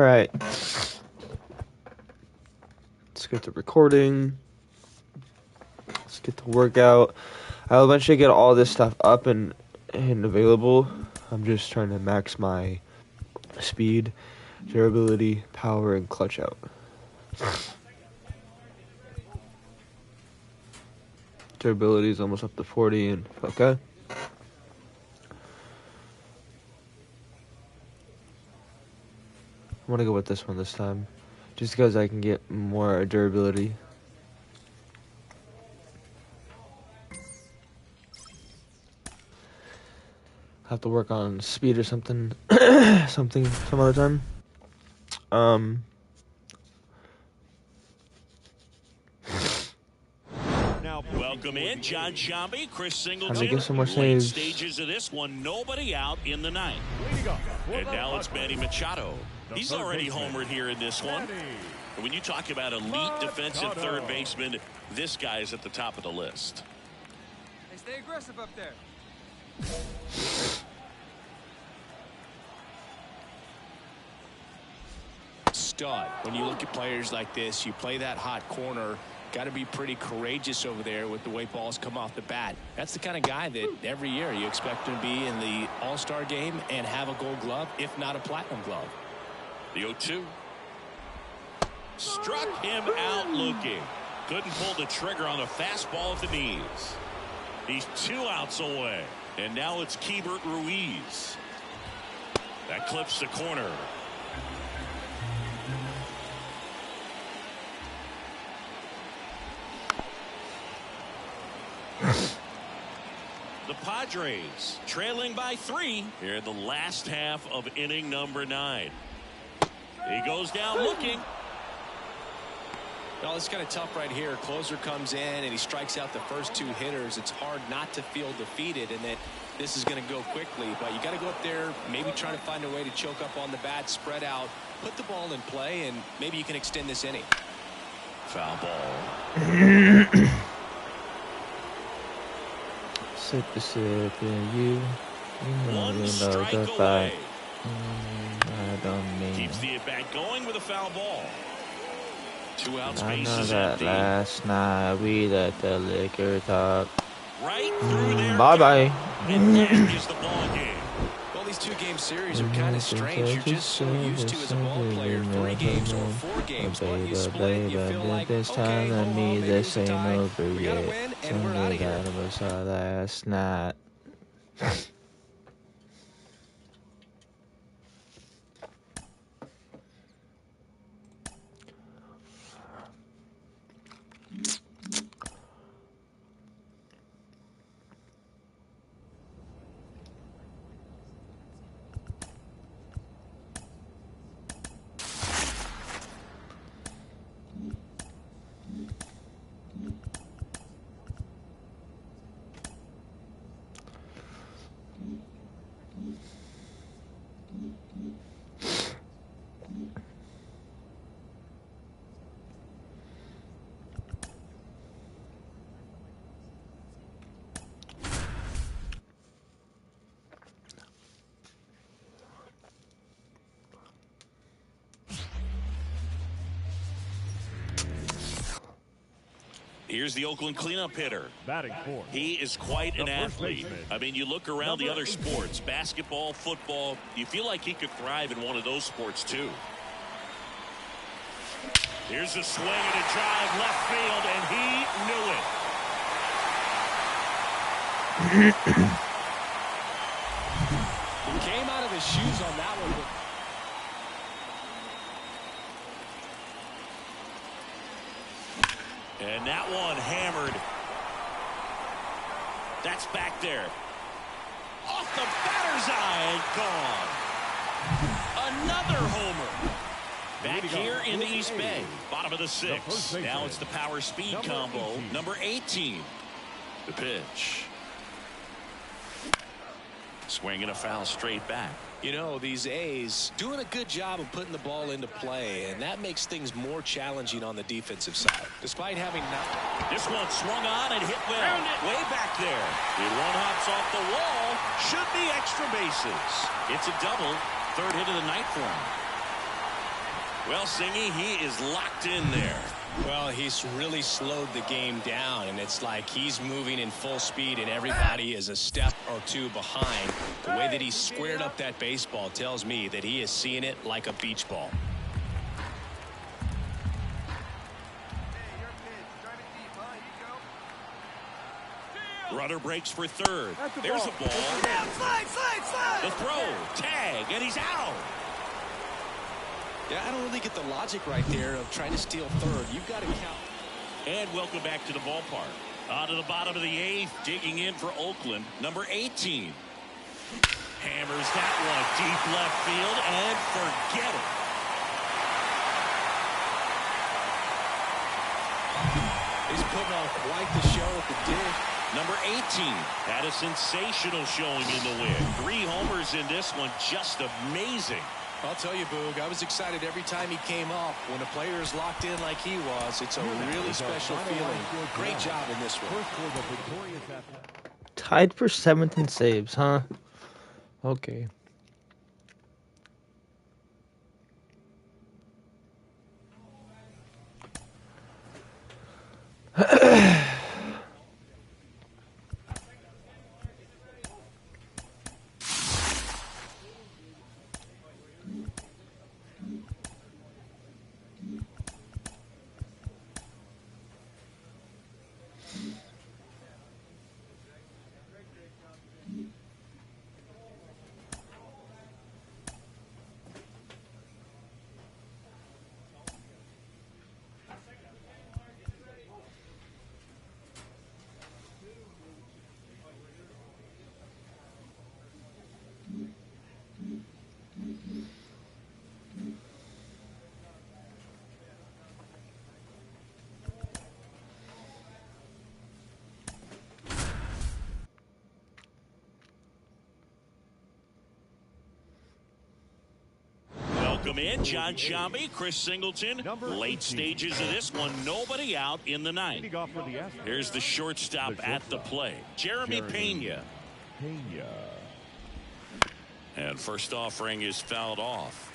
All right. Let's get to recording. Let's get to workout. I'll eventually get all this stuff up and available. I'm just trying to max my speed, durability, power, and clutch out. Durability is almost up to 40, and okay. I'm gonna go with this one this time, just because I can get more durability. Have to work on speed or something, some other time. Now, welcome in, John Shambi, Chris Singleton. Time to get some more Late saves. stages of this one, nobody out in the ninth. And now it's Manny Machado. He's already homered here in this one. And when you talk about elite defensive third baseman, this guy is at the top of the list. Hey, stay aggressive up there. Stud. When you look at players like this, you play that hot corner, got to be pretty courageous over there with the way balls come off the bat. That's the kind of guy that every year you expect him to be in the All-Star game and have a Gold Glove, if not a Platinum Glove. The 0-2. Struck him out looking. Couldn't pull the trigger on the fastball at the knees. He's 2 outs away. And now it's Keibert Ruiz. That clips the corner. The Padres trailing by 3 here in the last half of inning number 9. He goes down looking. Well, it's kind of tough right here. Closer comes in and he strikes out the first 2 hitters. It's hard not to feel defeated and that this is going to go quickly. But you got to go up there, maybe try to find a way to choke up on the bat, spread out, put the ball in play, and maybe you can extend this inning. Foul ball. Sip, and you know, One you know strike the away. fight. I don't mean Keeps the at bat going with a foul ball. 2 outs, I know bases that empty. last night we let the liquor talk. Right through there. Bye-bye. And that is the ball game. Well, these 2-game series are kind of strange. You're just so used to, as a ball player, 3 games or 4 games. But you split, you feel like, this okay, time hold let on, me maybe this it's a ain't tie. over We gotta yet. win, and we're out of here. That was our last night. Here's the Oakland cleanup hitter. Batting fourth. He is quite an The first athlete. baseman, I mean, you look around the number other 18. sports, basketball, football, you feel like he could thrive in one of those sports too. Here's a swing and a drive left field, and he knew it. He came out of his shoes on that one. And that one hammered. That's back there. Off the batter's eye and gone. Another homer. Back here in the East Bay. Bottom of the 6th. Now it's the power speed combo. Number 18. The pitch. Swinging a foul straight back. You know, these A's doing a good job of putting the ball into play, and that makes things more challenging on the defensive side. Despite having not... This one swung on and hit well. Way back there. It one hops off the wall. Should be extra bases. It's a double. 3rd hit of the night for him. Well, Singy, he is locked in there. Well, he's really slowed the game down, and it's like he's moving in full speed, and everybody is a step or two behind. The way that he squared up that baseball tells me that he is seeing it like a beach ball. Runner breaks for third. There's a ball. Slide. The throw, tag, and he's out. Yeah, I don't really get the logic right there of trying to steal third. You've got to count. And welcome back to the ballpark. On to the bottom of the eighth, digging in for Oakland, number 18. Hammers that one deep left field, and forget it. He's putting on quite the show at the dig. Number 18 had a sensational showing in the win. 3 homers in this one, just amazing. I'll tell you, Boog, I was excited every time he came up. When a player is locked in like he was, it's a really special feeling. Great job in this one. Tied for 7th in saves, huh? Okay. Welcome in, John Shambi, Chris Singleton. Late stages of this one, nobody out in the ninth. Here's the shortstop at the plate, Jeremy Pena. And first offering is fouled off.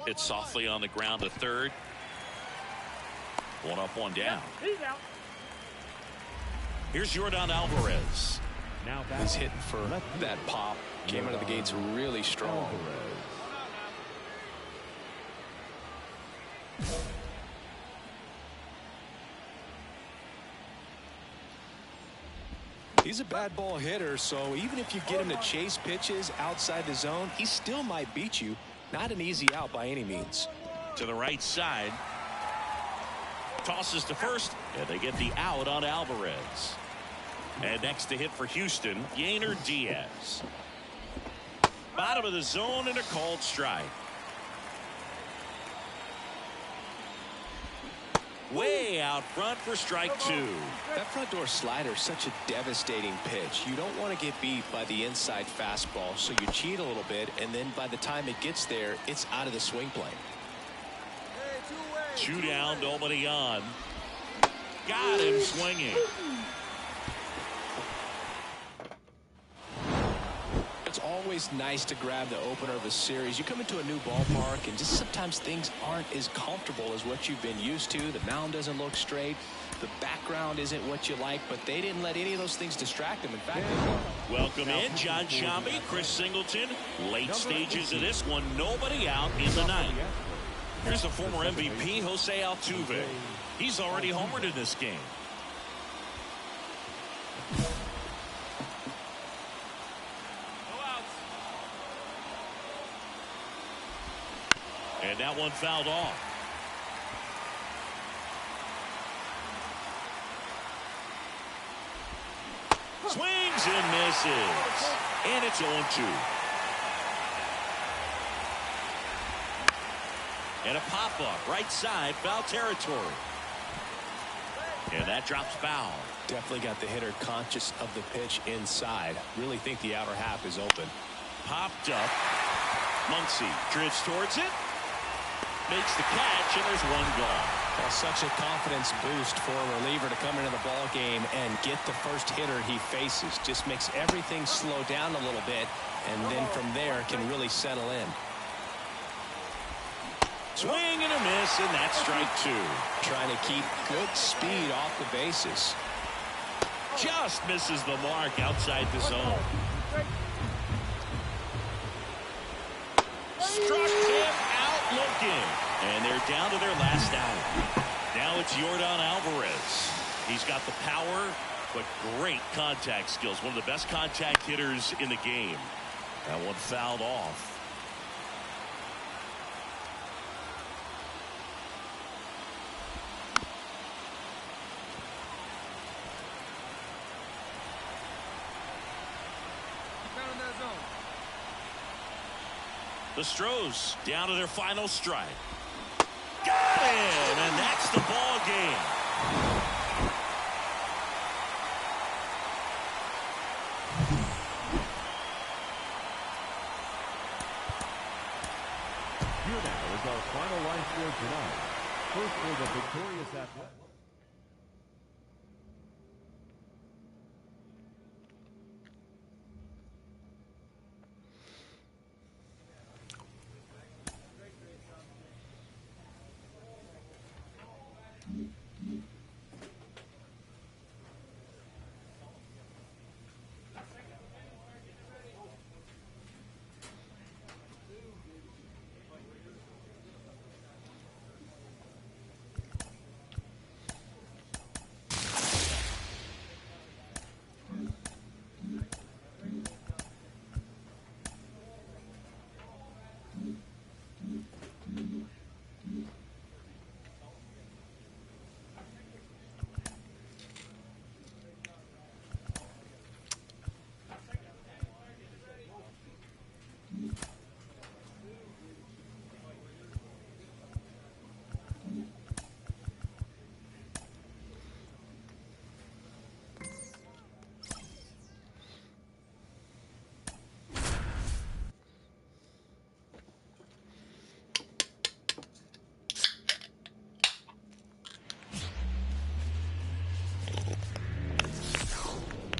Hit softly on the ground to third. One up, one down. Here's Jordan Alvarez. He's hitting for that pop. Came out of the gates really strong. He's a bad ball hitter, so even if you get him to chase pitches outside the zone, he still might beat you. Not an easy out by any means. To the right side. Tosses to first, and they get the out on Alvarez. And next to hit for Houston, Yainer Diaz. Bottom of the zone and a called strike. Way out front for strike 2. That front door slider is such a devastating pitch. You don't want to get beat by the inside fastball, so you cheat a little bit, and then by the time it gets there, it's out of the swing plane. Two down, nobody on. Got him swinging. It's always nice to grab the opener of a series. You come into a new ballpark, and just sometimes things aren't as comfortable as what you've been used to. The mound doesn't look straight. The background isn't what you like, but they didn't let any of those things distract them. In fact, welcome in, John Shambi, Chris Singleton. Late stages of this one, nobody out in the ninth. Here's the former MVP, Jose Altuve. He's already homered in this game. And that one fouled off. Swings and misses. And it's 0-2. And a pop-up, right side, foul territory. And that drops foul. definitely got the hitter conscious of the pitch inside. Really think the outer half is open. Popped up. Muncy drifts towards it. Makes the catch, and there's one gone. Well, such a confidence boost for a reliever to come into the ball game and get the first hitter he faces. Just makes everything slow down a little bit, and then from there can really settle in. Swing and a miss, and that's strike 2. Trying to keep good speed off the bases. Just misses the mark outside the zone. Struck him out looking. And they're down to their last out. Now it's Yordan Alvarez. He's got the power, but great contact skills. One of the best contact hitters in the game. That one fouled off. The Stros down to their final strike. Got it! And that's the ball game. Here now is our final line score tonight. First for the victorious Athletics.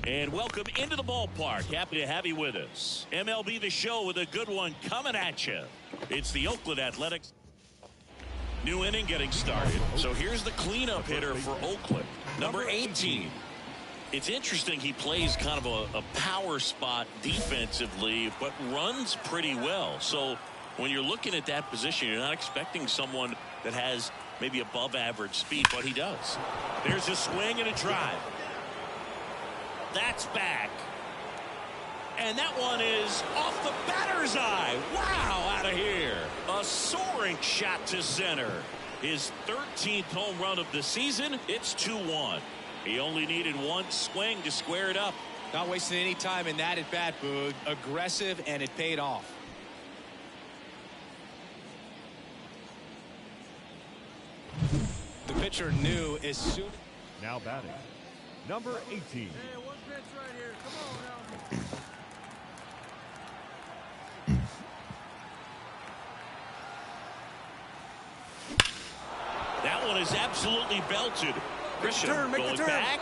And welcome into the ballpark. Happy to have you with us. MLB The Show with a good one coming at you. It's the Oakland Athletics. New inning getting started. So here's the cleanup hitter for Oakland, number 18. It's interesting he plays kind of a power spot defensively, but runs pretty well. So when you're looking at that position, you're not expecting someone that has maybe above average speed, but he does. There's a swing and a drive. That's back. And that one is off the batter's eye. Wow, out of here. A soaring shot to center. His 13th home run of the season. It's 2-1. He only needed one swing to square it up. Not wasting any time in that at bat, Boog. Aggressive, and it paid off. The pitcher knew as soon. Now batting, number 18. That one is absolutely belted. Grisham going back.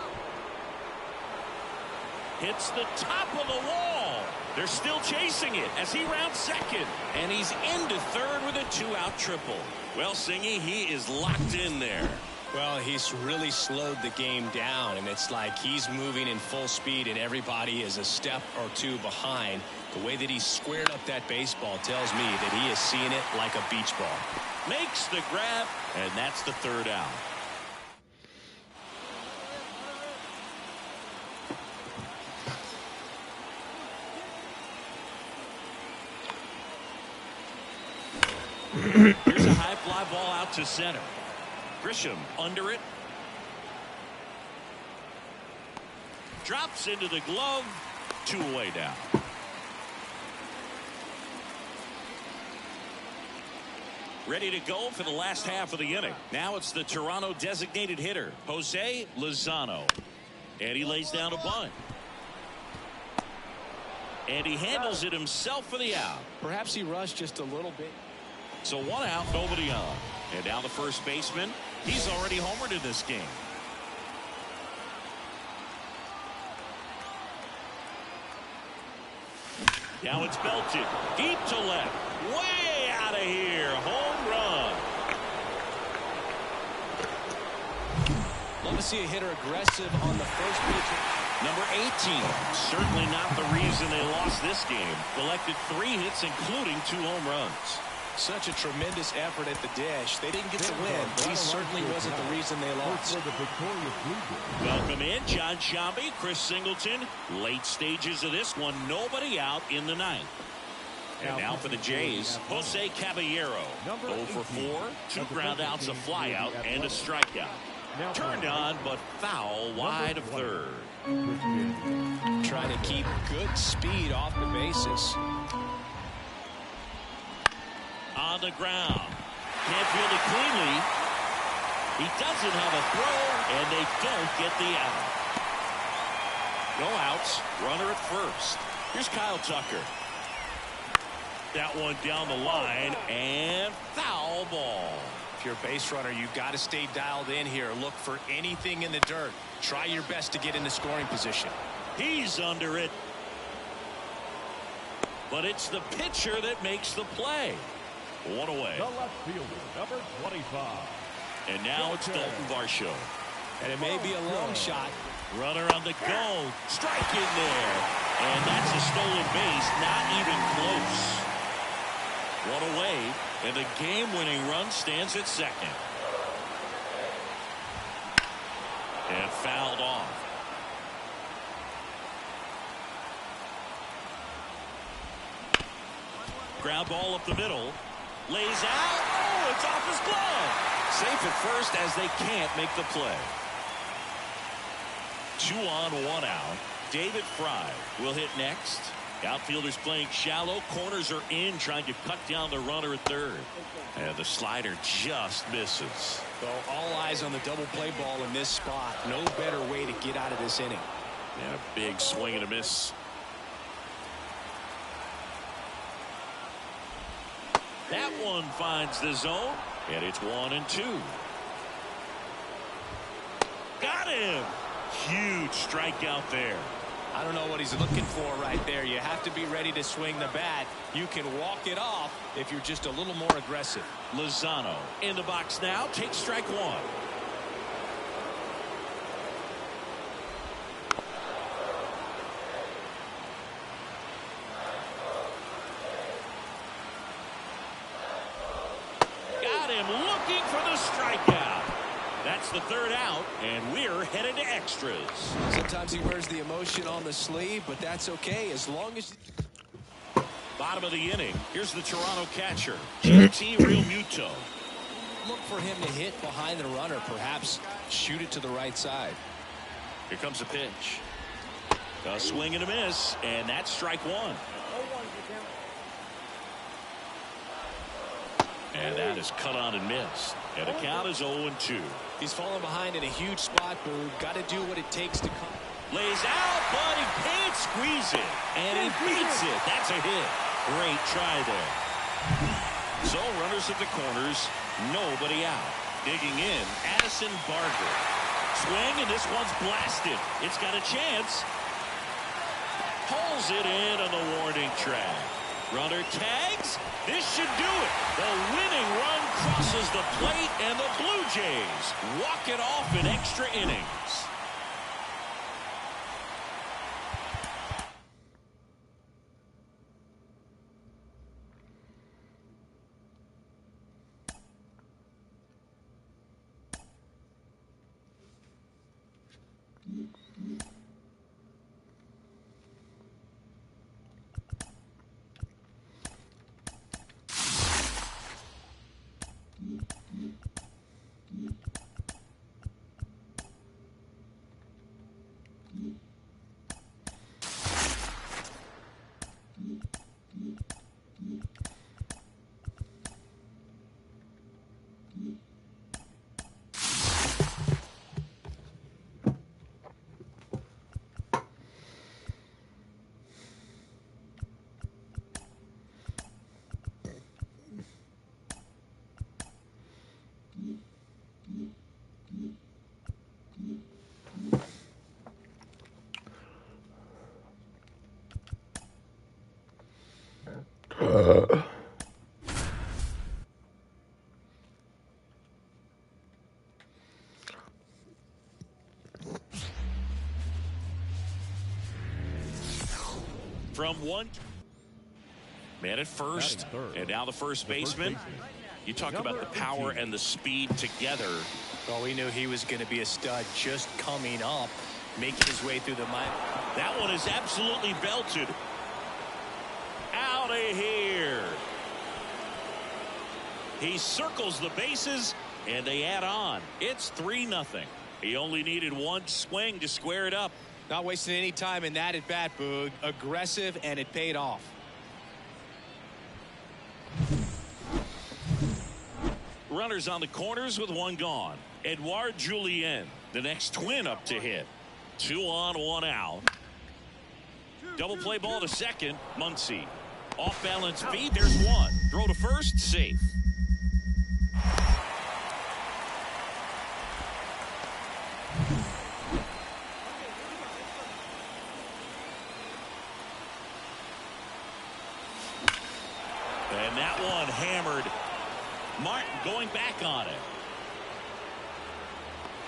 Hits the top of the wall. They're still chasing it as he rounds second. And he's into third with a 2-out triple. Well, Singy, he is locked in there. Well, he's really slowed the game down, and it's like he's moving in full speed and everybody is a step or two behind. The way that he squared up that baseball tells me that he is seeing it like a beach ball. Makes the grab, and that's the third out. Here's a high fly ball out to center. Grisham under it. Drops into the glove. 2 away now. Ready to go for the last half of the inning. Now it's the Toronto designated hitter, Jose Lozano. And he lays down a bunt. And he handles it himself for the out. Perhaps he rushed just a little bit. So 1 out, nobody on. And now the first baseman, He's already homered in this game. Now it's belted deep to left, way out of here. Home run. Love to see a hitter aggressive on the first pitch. Number 18, certainly not the reason they lost this game. Collected 3 hits, including 2 home runs. Such a tremendous effort at the dish. They didn't get the win, but he certainly wasn't the reason they lost. Welcome in, John Shambi, Chris Singleton. Late stages of this one, nobody out in the ninth. And now for the Jays, Jose Caballero. 0 for 4, 2 ground outs, a flyout, and a strikeout. Turned on, but foul wide of third. Trying to keep good speed off the bases. On the ground. Can't field it cleanly. He doesn't have a throw, and they don't get the out. No outs. Runner at first. Here's Kyle Tucker. That one down the line, and foul ball. If you're a base runner, you've got to stay dialed in here. Look for anything in the dirt. Try your best to get into scoring position. He's under it. But it's the pitcher that makes the play. 1 away. The left fielder, number 25. And now it's Dalton Varsho. And it may be a long shot. Runner on the go. Strike in there. And that's a stolen base. Not even close. 1 away. And the game-winning run stands at second. And fouled off. Ground ball up the middle. Lays out. Oh, it's off his glove. Safe at first as they can't make the play. 2 on, 1 out. David Fry will hit next. Outfielders playing shallow. Corners are in, trying to cut down the runner at third. And the slider just misses. Well, all eyes on the double play ball in this spot. No better way to get out of this inning. And a big swing and a miss. That one finds the zone, and it's 1 and 2. Got him. Huge strikeout there. I don't know what he's looking for right there. You have to be ready to swing the bat. You can walk it off if you're just a little more aggressive. Lozano in the box now. Takes strike 1. Got him looking for the strikeout. That's the 3rd out, and we're headed to extras. Sometimes he wears the emotion on the sleeve, but that's okay as long as... Bottom of the inning. Here's the Toronto catcher, JT Realmuto. Look for him to hit behind the runner, perhaps shoot it to the right side. Here comes a pitch. A swing and a miss, and that's strike 1. And that is cut on and missed. And the count is 0-2. He's falling behind in a huge spot, Boog. Got to do what it takes to come. Lays out, but he can't squeeze it. And he beats it. That's a hit. Great try there. So runners at the corners. Nobody out. Digging in, Addison Barger. Swing, and this one's blasted. It's got a chance. Pulls it in on the warning track. Runner tags. This should do it. The winning run crosses the plate, and the Blue Jays walk it off in extra innings. from one. Man at first, and now the first baseman. You talk about the power and the speed together. Well, we knew he was going to be a stud just coming up, making his way through the minor. That one is absolutely belted. Out of here. He circles the bases, and they add on. It's 3-0. He only needed one swing to square it up. Not wasting any time in that at bat, Boog. Aggressive, and it paid off. Runners on the corners with one gone. Edouard Julien, the next twin up to hit. 2 on, 1 out. Double play ball to second. Muncy. Off balance feed. There's one. Throw to first. Safe. And that one hammered. Martin going back on it.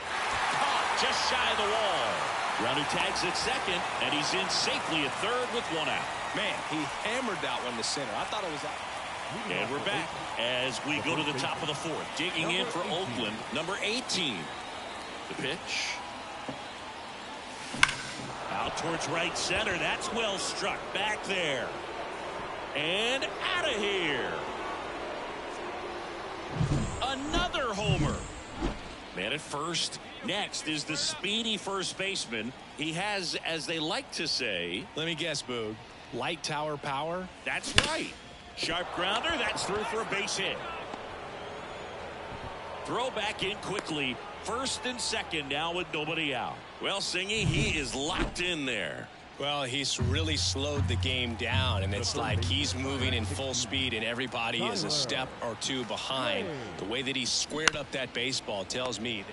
Caught just shy of the wall. Runner tags at second, and he's in safely at third with 1 out. Man, he hammered that one to center. I thought it was out. And we're back as we go to the top of the fourth. Digging in for Oakland, number 18. The pitch. Out towards right center. That's well struck. Back there. And out of here. Another homer. Man at first. Next is the speedy first baseman. He has, as they like to say. Let me guess, Boog. Light tower power? That's right. Sharp grounder. That's through for a base hit. Throw back in quickly. First and second now with nobody out. Well, Singy, he is locked in there. Well, he's really slowed the game down, and it's like he's moving in full speed, and everybody is a step or two behind. The way that he squared up that baseball tells me.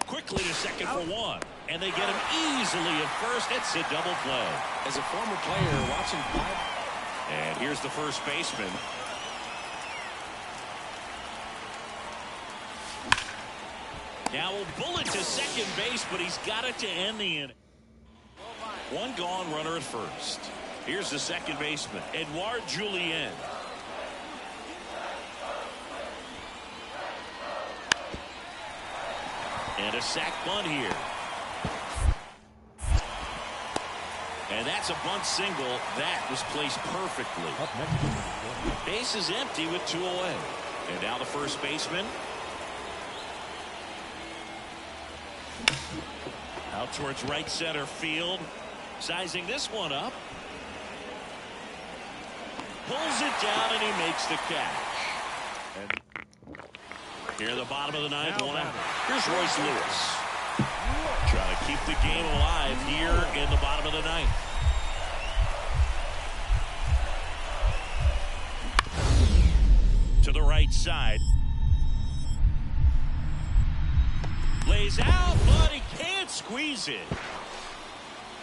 Quickly to second for one, and they get him easily at first. It's a double play. As a former player watching five. And here's the first baseman. Now a bullet to second base, but he's got it to end the inning. One gone, runner at first. Here's the second baseman, Edouard Julien. And a sac bunt here. And that's a bunt single. That was placed perfectly. Base is empty with 2 away. And now the first baseman. Out towards right center field. Sizing this one up. Pulls it down and he makes the catch. And here in the bottom of the ninth, 1 out. Here's Royce Lewis. Trying to keep the game alive here in the bottom of the ninth. To the right side. Lays out, but he can't squeeze it.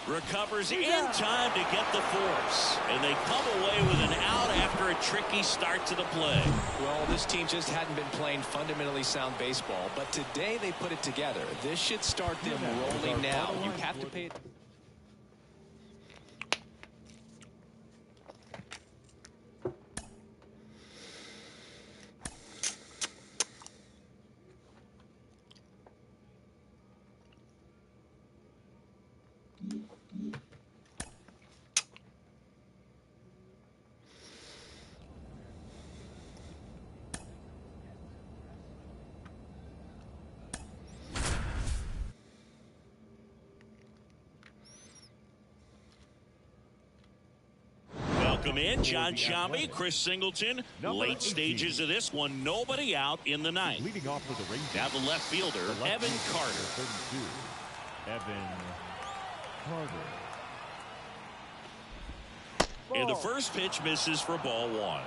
Recovers in time to get the force. And they come away with an out after a tricky start to the play. Well, this team just hadn't been playing fundamentally sound baseball, but today they put it together. This should start them rolling now. You have to pay it. Welcome in, John Shambi, Chris Singleton. Late stages of this one, nobody out in the ninth. Leading off for the Rangers. Now the left fielder, Evan Carter. 32. Evan Carter. And the first pitch misses for ball 1.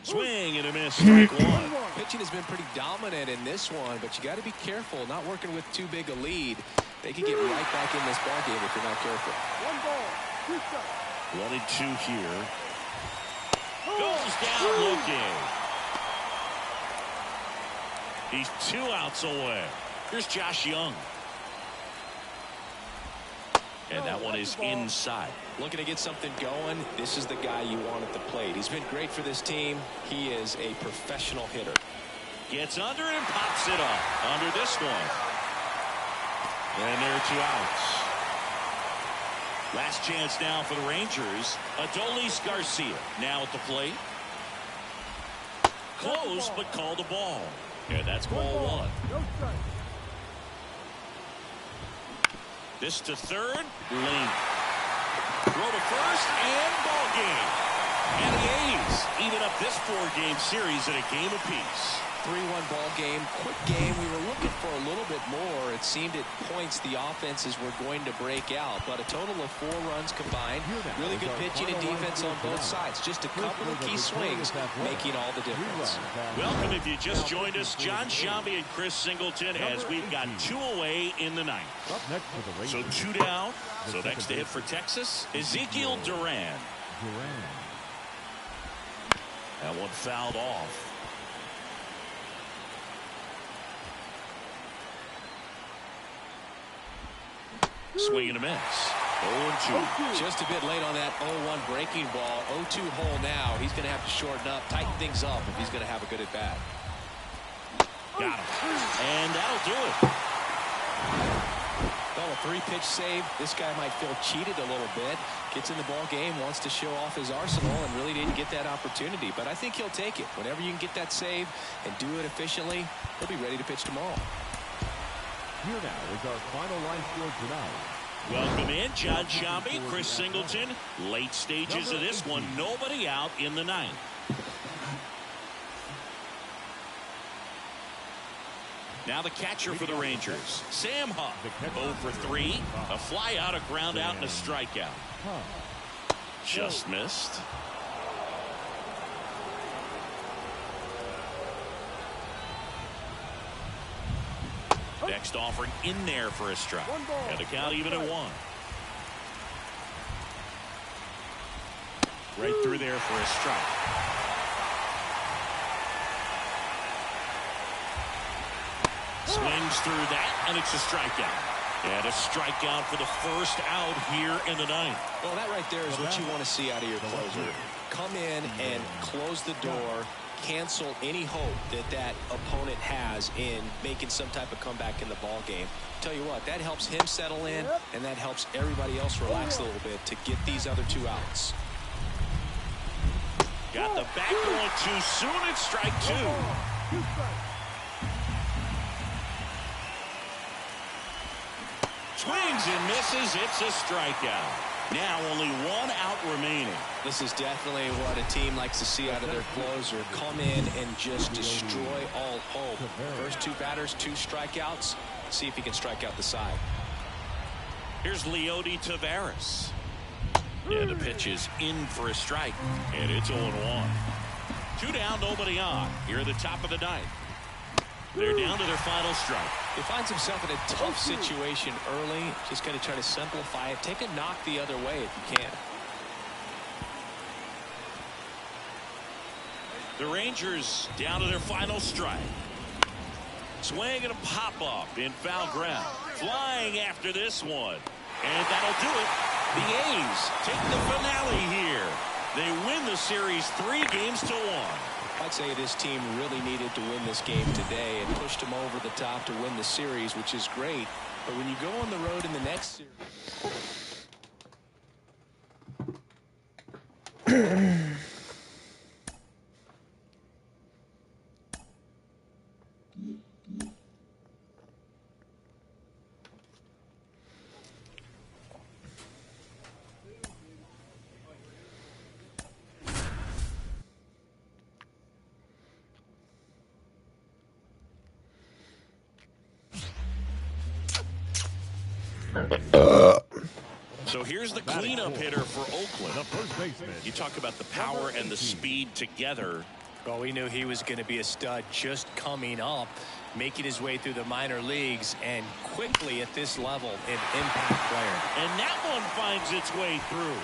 Swing and a miss, strike 1. Pitching has been pretty dominant in this one, but you got to be careful not working with too big a lead. They could get right back in this ball game if you're not careful. 1 and 2 here. Goes down looking. He's 2 outs away. Here's Josh Young. And that one is inside. Looking to get something going. This is the guy you want at the plate. He's been great for this team. He is a professional hitter. Gets under it and pops it up. Under this one. And there are 2 outs. Last chance now for the Rangers. Adolis Garcia now at the plate. Close, but called a ball. And that's ball 1. This to third. Lane. Throw to first and ball game. And the A's even up this 4-game series at a game apiece. 3-1 ball game, quick game. We were looking for a little bit more. It seemed at points the offenses were going to break out, but a total of 4 runs combined. Really good pitching and defense on both sides. Just a couple of key swings making all the difference. Welcome if you just joined us, John Shambi and Chris Singleton, as we've got 2 away in the 9th. So 2 down. So next to hit for Texas, Ezekiel Duran. That one fouled off. Swing and a miss. 0-2. Just a bit late on that 0-1 breaking ball. 0-2 hole now. He's going to have to shorten up, tighten things up if he's going to have a good at bat. Got him. And that'll do it. Well, a 3-pitch save. This guy might feel cheated a little bit. Gets in the ball game, wants to show off his arsenal, and really didn't get that opportunity. But I think he'll take it. Whenever you can get that save and do it efficiently, he'll be ready to pitch tomorrow. Here now is our final line score tonight. Welcome in, John Shambi, Chris Singleton. Late stages of this one, nobody out in the 9th. Now the catcher for the Rangers, Sam Huff. 0 for 3, a fly out, a ground out, and a strikeout. Just missed. Next offering in there for a strike. And the count even at 1. Right through there for a strike. Swings through that, and it's a strikeout. And a strikeout for the first out here in the 9th. Well, that right there is what you want to see out of your closer. Come in and close the door. Cancel any hope that that opponent has in making some type of comeback in the ball game. Tell you what, that helps him settle in, and that helps everybody else relax a little bit to get these other 2 outs. Got the back going too soon. It's strike 2. Swings and misses. It's a strikeout. Now only 1 out remaining. This is definitely what a team likes to see out of their closer. Come in and just destroy all hope. First 2 batters, 2 strikeouts. See if he can strike out the side. Here's Leody Taveras. Yeah, the pitch is in for a strike. And it's 0-1. 2 down, nobody on. Here at the top of the 9th. They're down to their final strike. He finds himself in a tough situation early. Just got to try to simplify it. Take a knock the other way if you can. The Rangers down to their final strike. Swing and a pop-up in foul ground. Flying after this one. And that'll do it. The A's take the finale here. They win the series 3-1. I'd say this team really needed to win this game today and pushed them over the top to win the series, which is great. But when you go on the road in the next series... So here's the cleanup hitter for Oakland. You talk about the power and the speed together. Well, we knew he was going to be a stud just coming up, making his way through the minor leagues, and quickly at this level, an impact player. And that one finds its way through.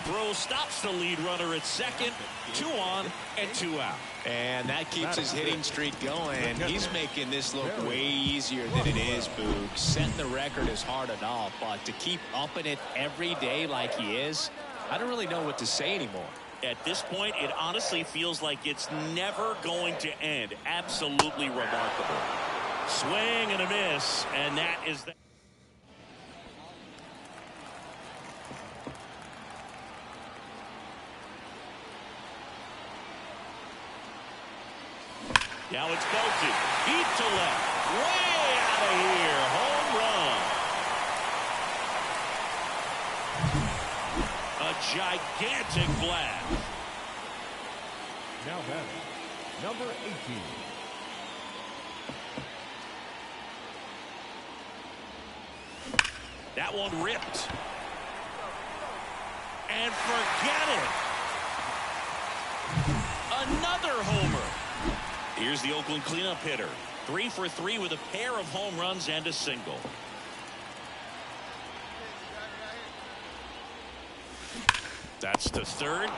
throw stops the lead runner at second. 2 on and 2 out. And that keeps his hitting streak going. He's making this look way easier than it is, Boog. Setting the record is hard enough, but to keep upping it every day like he is, I don't really know what to say anymore. At this point, it honestly feels like it's never going to end. Absolutely remarkable. Swing and a miss, and that is the... Now it's belted. Deep to left. Way out of here. Home run. A gigantic blast. Now batting, number 18. That one ripped. And forget it. Another homer. Here's the Oakland cleanup hitter. 3 for 3 with a pair of home runs and a single. That's to third.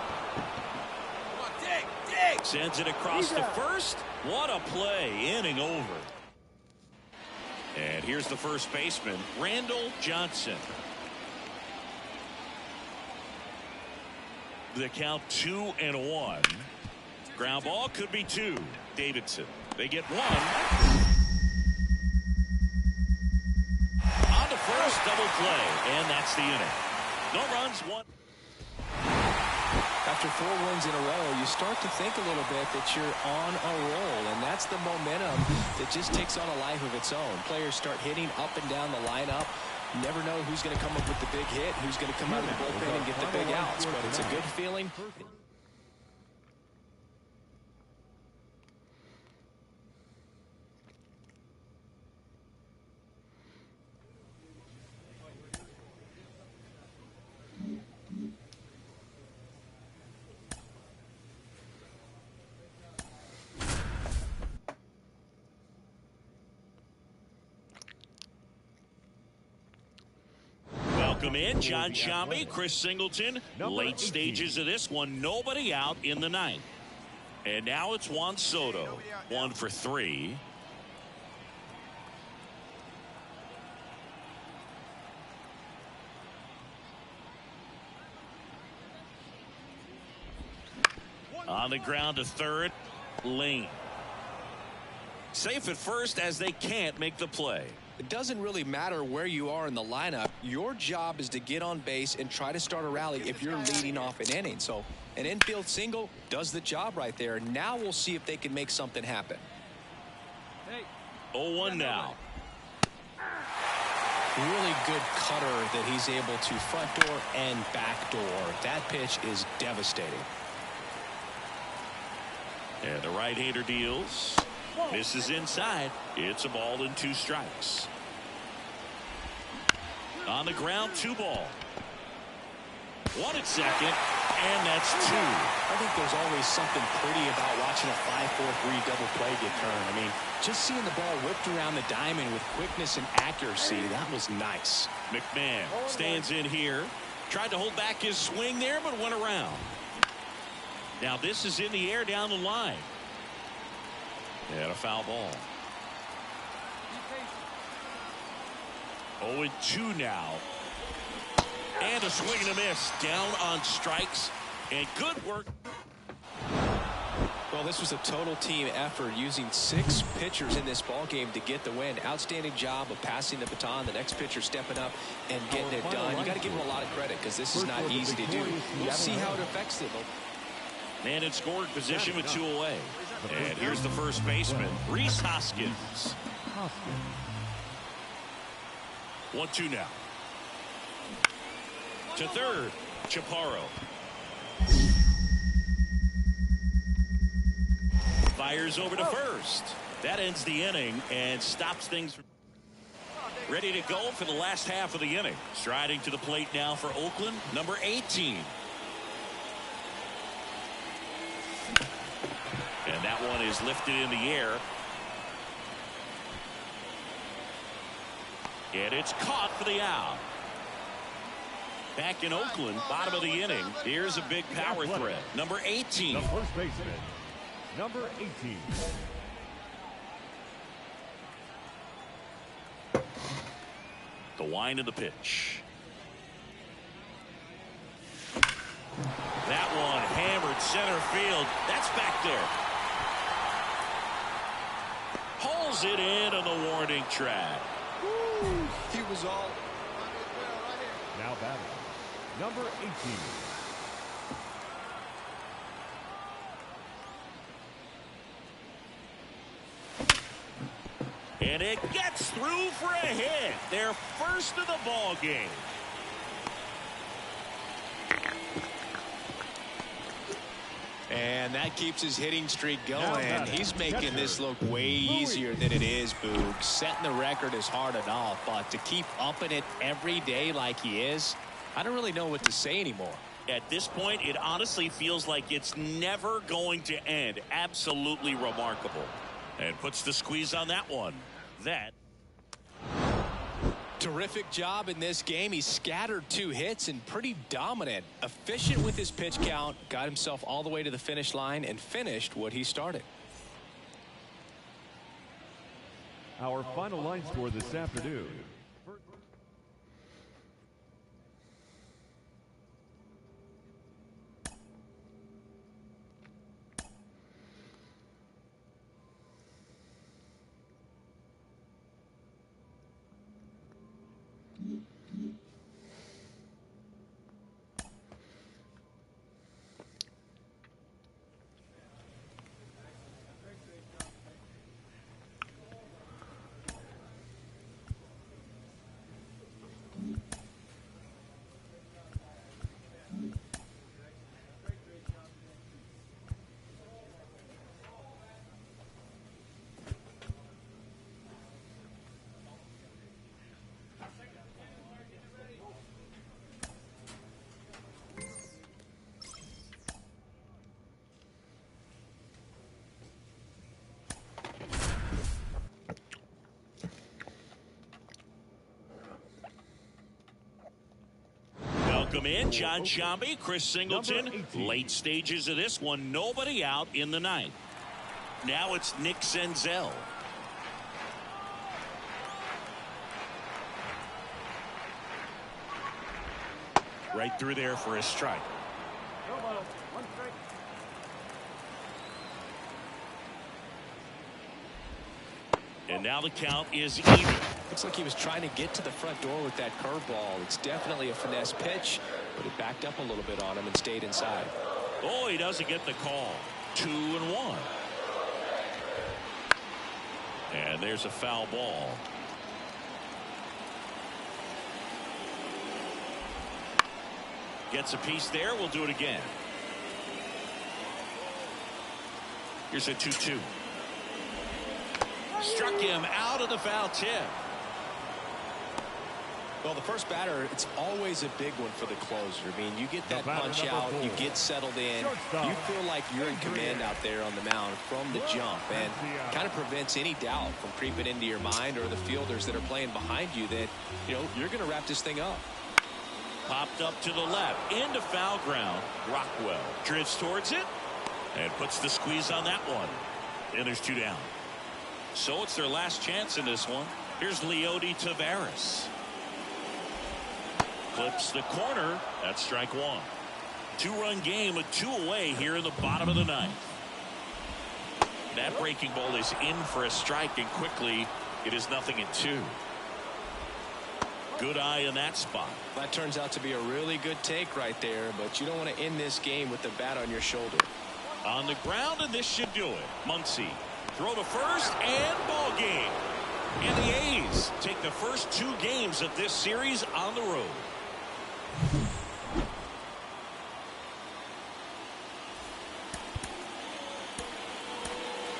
Sends it across to first. What a play. Inning over. And here's the first baseman, Randall Johnson. The count 2-1. Ground ball could be 2. Davidson. They get 1. On to first, double play, and that's the inning. No runs, 1. After 4 wins in a row, you start to think a little bit that you're on a roll, and that's the momentum that just takes on a life of its own. Players start hitting up and down the lineup. You never know who's going to come up with the big hit, who's going to come out of the bullpen and get the big outs, but it's a good feeling. Welcome in, John Sciambi, Chris Singleton. Late stages of this one, nobody out in the 9th. And now it's Juan Soto, 1 for 3. On the ground to third, Lane. Safe at first as they can't make the play. It doesn't really matter where you are in the lineup. Your job is to get on base and try to start a rally if you're leading off an inning. So an infield single does the job right there. Now we'll see if they can make something happen. 0-1 now. Really good cutter that he's able to front door and back door. That pitch is devastating. And the right-hander deals. Misses inside. It's a ball and 2 strikes. On the ground, 2 ball. 1 at second, and that's 2. I think there's always something pretty about watching a 5-4-3 double play get turned. I mean, just seeing the ball whipped around the diamond with quickness and accuracy, that was nice. McMahon stands in here. Tried to hold back his swing there, but went around. Now this is in the air down the line. And a foul ball. 0-2 now. And a swing and a miss. Down on strikes. And good work. Well, this was a total team effort, using 6 pitchers in this ball game to get the win. Outstanding job of passing the baton. The next pitcher stepping up and getting it done. You got to give them a lot of credit because this is not easy to do. We'll see how it affects them. Man in scoring position with 2 away. And here's the first baseman, Rhys Hoskins. 1-2 now. To third, Chaparro. Fires over to first. That ends the inning and stops things from... Ready to go for the last half of the inning. Striding to the plate now for Oakland, number 18. And that one is lifted in the air. And it's caught for the out. Back in Oakland, bottom of the inning, here's a big power threat. Number 18. The first baseman, number 18. The wind of the pitch. That one hammered center field. That's back there. Hauls it in on the warning track. Woo, he was all. Now batting, number 18. And it gets through for a hit. Their first of the ball game. And that keeps his hitting streak going. He's making this look way easier than it is, Boog. Setting the record is hard enough, but to keep upping it every day like he is, I don't really know what to say anymore. At this point, it honestly feels like it's never going to end. Absolutely remarkable. And puts the squeeze on that one. That. Terrific job in this game. He scattered 2 hits and pretty dominant. Efficient with his pitch count. Got himself all the way to the finish line and finished what he started. Our final line score this afternoon. Welcome in, John Sciambi, Chris Singleton. Late stages of this one, nobody out in the ninth. Now it's Nick Senzel. Right through there for a strike. And now the count is even. Looks like he was trying to get to the front door with that curveball. It's definitely a finesse pitch, but it backed up a little bit on him and stayed inside. Oh, he doesn't get the call. 2-1. And there's a foul ball. Gets a piece there. We'll do it again. Here's a 2-2. Struck him out of the foul tip. Well, the first batter, it's always a big one for the closer. I mean, you get that punch out, you get settled in, you feel like you're in command out there on the mound from the jump, and kind of prevents any doubt from creeping into your mind or the fielders that are playing behind you that, you know, you're going to wrap this thing up. Popped up to the left, into foul ground. Rockwell drifts towards it and puts the squeeze on that one. And there's 2 down. So it's their last chance in this one. Here's Leody Taveras. Clips the corner. That's strike 1. 2-run game with 2 away here in the bottom of the ninth. That breaking ball is in for a strike, and quickly it is 0-2. Good eye in that spot. That turns out to be a really good take right there, but you don't want to end this game with the bat on your shoulder. On the ground, and this should do it. Muncy. Throw to first, and ball game. And the A's take the first 2 games of this series on the road.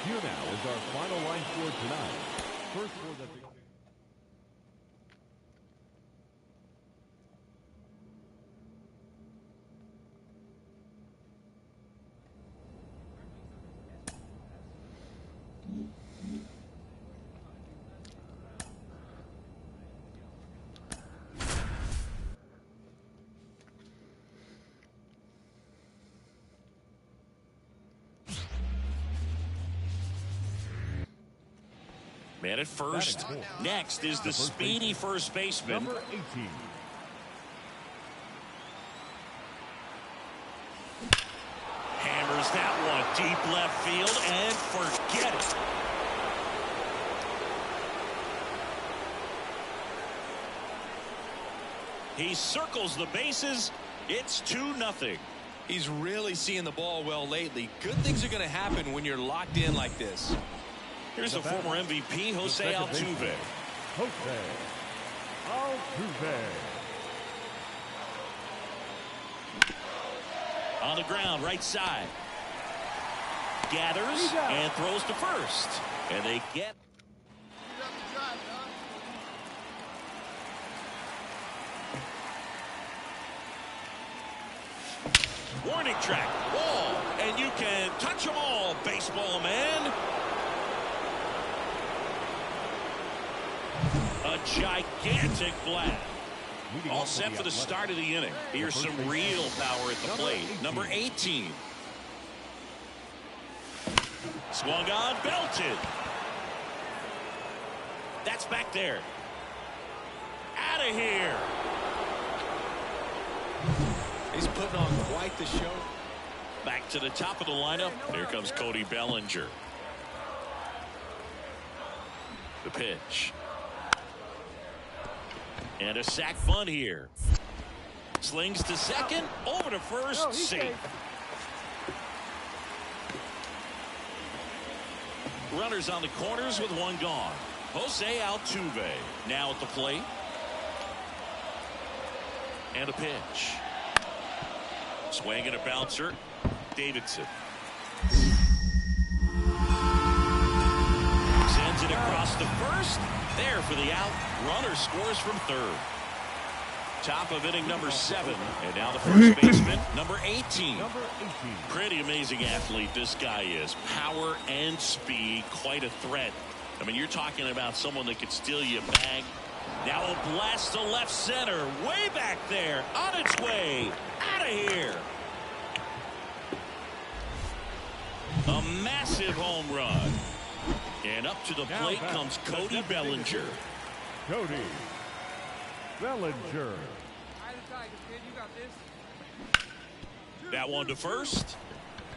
Here now is our final line score tonight. First for the And at first, next is the speedy first baseman. Number 18. Hammers that one deep left field and forget it. He circles the bases. It's 2-0. He's really seeing the ball well lately. Good things are going to happen when you're locked in like this. Here's the former MVP, Jose Altuve. Jose Altuve. On the ground, right side. Gathers and throws to first. And they get... Warning track, wall, and you can touch them all, baseball man. A gigantic blast. All set for the start of the inning. Here's some real power at the plate. Number 18. Swung on, belted. That's back there. Out of here. He's putting on quite the show. Back to the top of the lineup. Here comes Cody Bellinger. The pitch. And a sac bunt here. Slings to second. Over to first. Safe. Runners on the corners with one gone. Jose Altuve now at the plate. And a pitch. Swing and a bouncer. Davidson. Sends it across the first. There for the out. Runner scores from third. Top of inning number 7. And now the first baseman, number 18. Pretty amazing athlete this guy is. Power and speed. Quite a threat. I mean, you're talking about someone that could steal you a bag. Now a blast to left center. Way back there. On its way. Out of here. A massive home run. And up to the plate comes Cody Bellinger. Cody Bellinger. That one to first.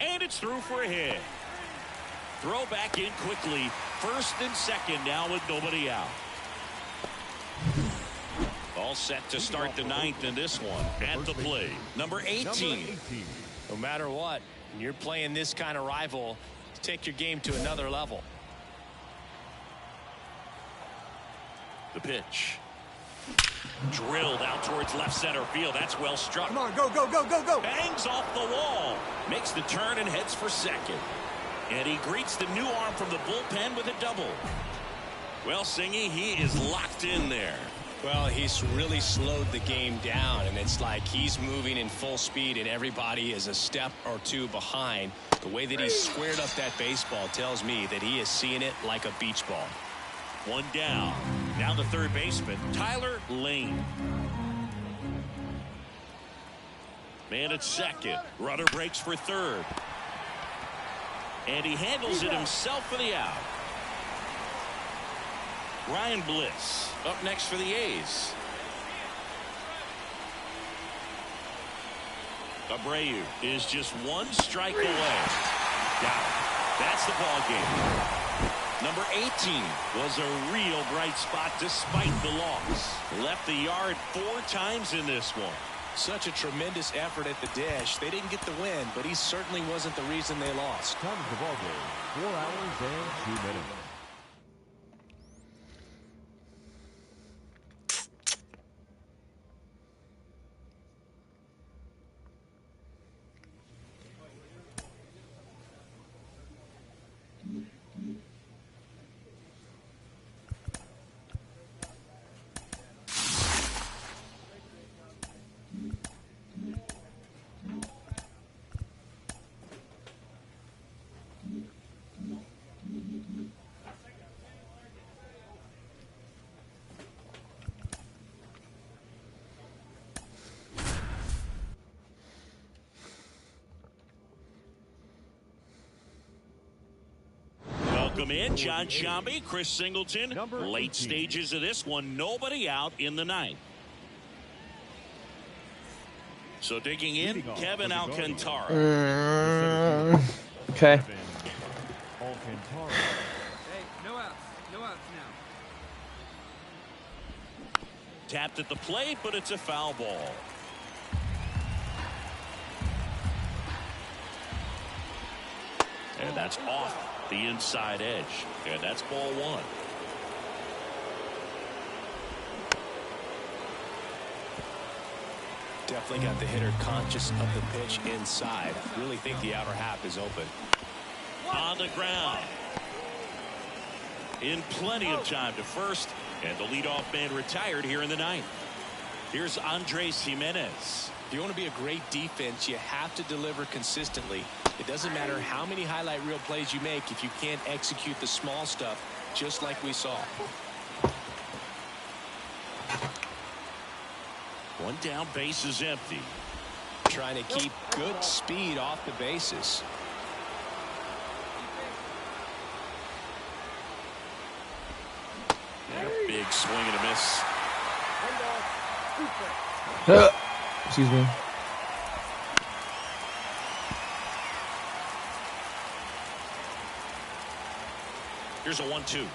And it's through for a hit. Throw back in quickly. First and second now with nobody out. All set to start the 9th in this one. At the plate, number 18. No matter what, when you're playing this kind of rival, take your game to another level. The pitch. Drilled out towards left center field. That's well struck. Come on, go, go, go, go, go. Bangs off the wall. Makes the turn and heads for second. And he greets the new arm from the bullpen with a double. Well, Singy, he is locked in there. Well, he's really slowed the game down, and it's like he's moving in full speed, and everybody is a step or two behind. The way that he squared up that baseball tells me that he is seeing it like a beach ball. One down. Now the third baseman, Tyler Lane. Man at second. Runner breaks for third. And he handles it himself for the out. Ryan Bliss up next for the A's. Abreu is just one strike away. Got it. That's the ball game. Number 18 was a real bright spot despite the loss. Left the yard 4 times in this one. Such a tremendous effort at the dish. They didn't get the win, but he certainly wasn't the reason they lost. Time of the ball game, 4 hours and 2 minutes. welcome in John Shambi, Chris Singleton. Number Late 18. stages of this one, nobody out in the ninth. So digging in, Leading off Kevin for the Guardians. Alcantara. Okay. Alcantara. Hey, no outs. No outs now. Tapped at the plate, but it's a foul ball. And that's off the inside edge. And that's ball one. Definitely got the hitter conscious of the pitch inside. Really think the outer half is open. On the ground. In plenty of time to first. And the leadoff man retired here in the ninth. Here's Andres Jimenez. If you want to be a great defense, you have to deliver consistently. It doesn't matter how many highlight reel plays you make if you can't execute the small stuff, just like we saw. One down, base is empty. Trying to keep good speed off the bases. And a big swing and a miss. Excuse me. Here's a 1-2.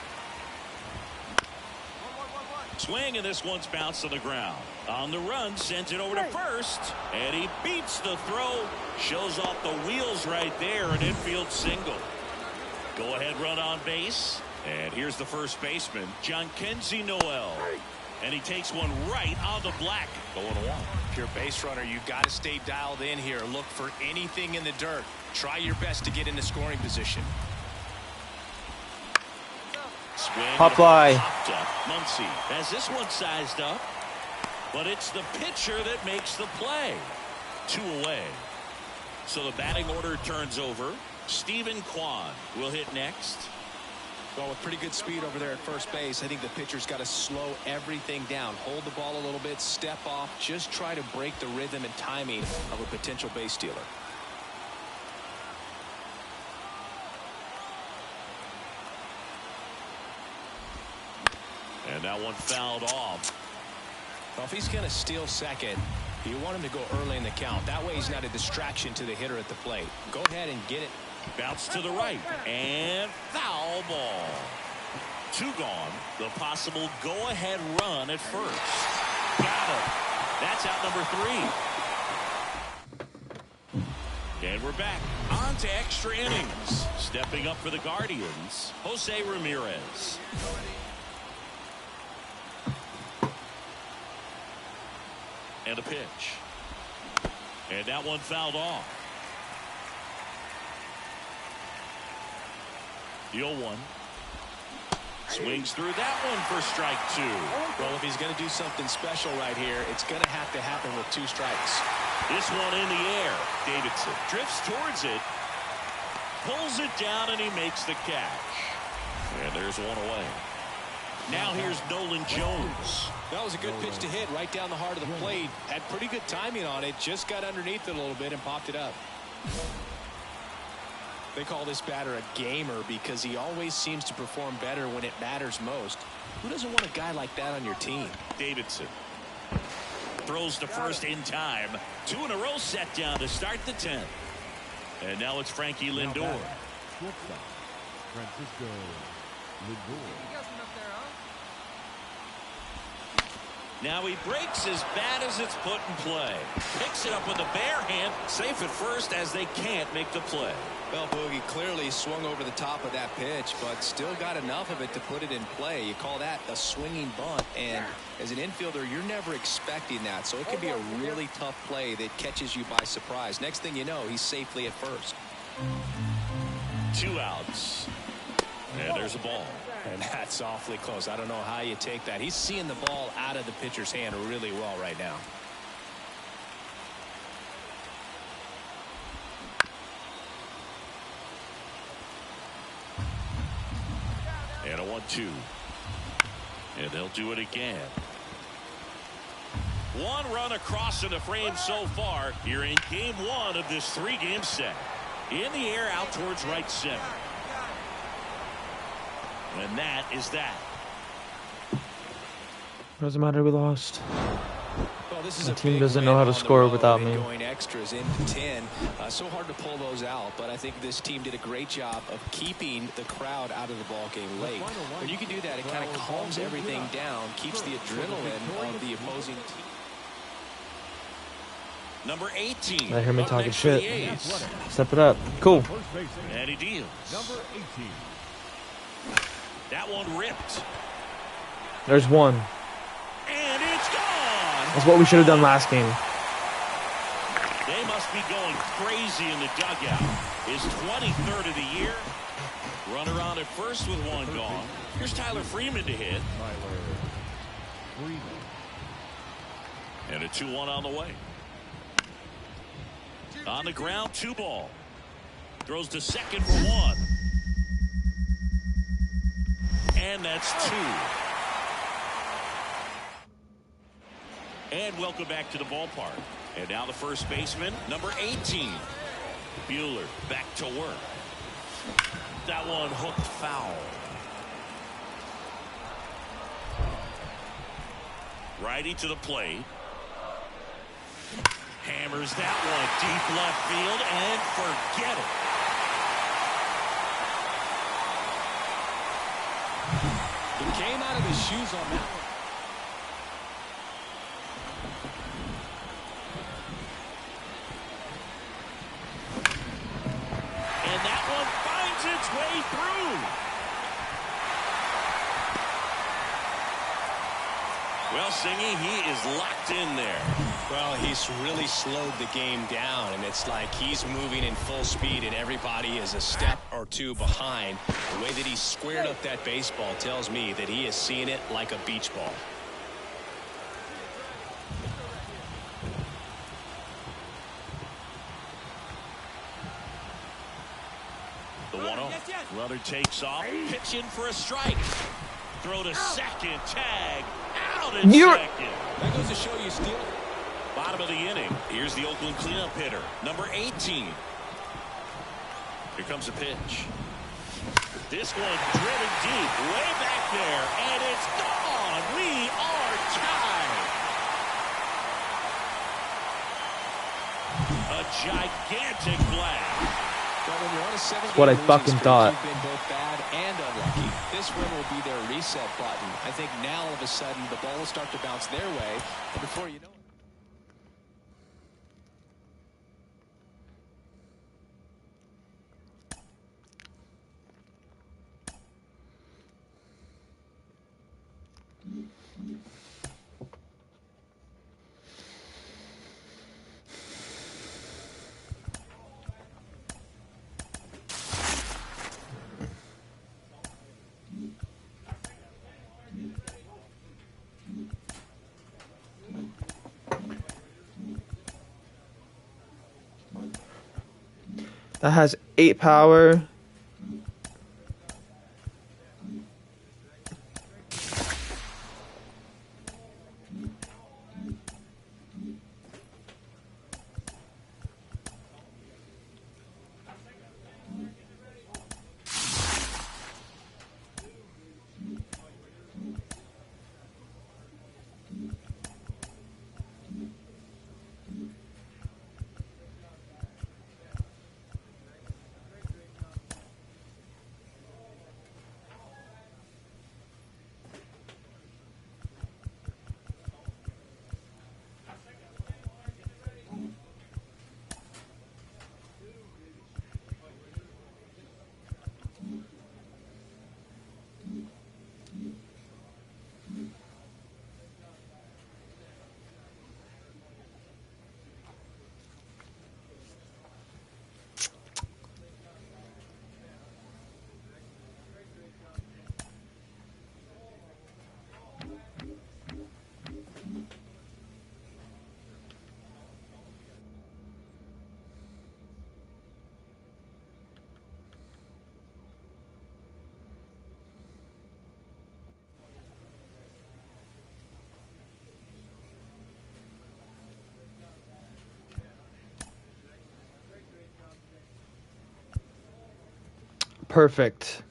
Swing, and this one's bounced to the ground. On the run, sends it over to first, and he beats the throw. Shows off the wheels right there, an infield single. Go ahead run on base, and here's the first baseman, Jhonkensy Noel. And he takes one right on the black. Going one. If you're a base runner, you've got to stay dialed in here. Look for anything in the dirt. Try your best to get into scoring position. Swing. Hop fly. Popped up. Muncy has this one sized up, but it's the pitcher that makes the play. 2 away. So the batting order turns over. Stephen Kwan will hit next. Well, with pretty good speed over there at first base, I think the pitcher's got to slow everything down. Hold the ball a little bit, step off, just try to break the rhythm and timing of a potential base stealer. And that one fouled off. Well, if he's going to steal second, you want him to go early in the count. That way he's not a distraction to the hitter at the plate. Go ahead and get it. Bounce to the right. And foul ball. 2 gone. The possible go-ahead run at first. Got him. That's out number 3. And we're back. On to extra innings. Stepping up for the Guardians, Jose Ramirez. And a pitch. And that one fouled off. The 0-1. Swings through that one for strike 2. Well, if he's going to do something special right here, it's going to have to happen with 2 strikes. This one in the air. Davidson drifts towards it. Pulls it down, and he makes the catch. And there's one away. Now here's Nolan Jones. That was a good pitch to hit right down the heart of the plate. Had pretty good timing on it. Just got underneath it a little bit and popped it up. They call this batter a gamer because he always seems to perform better when it matters most. Who doesn't want a guy like that on your team? Davidson throws to first in time. 2 in a row set down to start the 10th. And now it's Frankie Lindor. Shortstop, Francisco Lindor. Now he breaks as bad as it's put in play. Picks it up with a bare hand. Safe at first as they can't make the play. Well, Boogie clearly swung over the top of that pitch, but still got enough of it to put it in play. You call that a swinging bunt, and as an infielder, you're never expecting that. So it could be a really tough play that catches you by surprise. Next thing you know, he's safely at first. 2 outs. And there's a ball. And that's awfully close. I don't know how you take that. He's seeing the ball out of the pitcher's hand really well right now. And a 1-2. And they'll do it again. 1 run across in the frame so far here in game 1 of this 3-game set. In the air out towards right center. And that is that. Doesn't matter, we lost. Well, this is The a team big doesn't win know how to on the score road without and me. Going extras into 10. So hard to pull those out, but I think this team did a great job of keeping the crowd out of the ball game late. When you can do that, it kind of calms everything down, keeps the adrenaline of the opposing team. Number 18. I hear me up talking next for the shit. A's. Step it up. Cool. First baseman, And he deals. number 18. That one ripped. There's one. And it's gone. That's what we should have done last game. They must be going crazy in the dugout. His 23rd of the year. Runner on at first with one gone. Here's Tyler Freeman to hit. Tyler Freeman. And a 2-1 on the way. On the ground, 2 ball. Throws to second for 1. And that's 2. And welcome back to the ballpark. And now the first baseman, number 18. Buehler back to work. That one hooked foul. Righty to the plate. Hammers that one deep left field and forget it. He came out of his shoes on that one. And that one finds its way through. Well, Singy, he is locked in there. Well, he's really slowed the game down, and it's like he's moving in full speed, and everybody is a step or two behind. The way that he squared up that baseball tells me that he is seeing it like a beach ball. The 1-0. Runner takes off, pitching for a strike. Throw to second, tag, out at second. That goes to show you steal. Bottom of the inning. Here's the Oakland cleanup hitter, number 18. Here comes a pitch. This one driven deep, way back there, and it's gone. We are tied. A gigantic blast. That's what I fucking thought. You've been both bad and unlucky. This one will be their reset button. I think now all of a sudden the ball will start to bounce their way, and before you know it. That has 8 power. Perfect.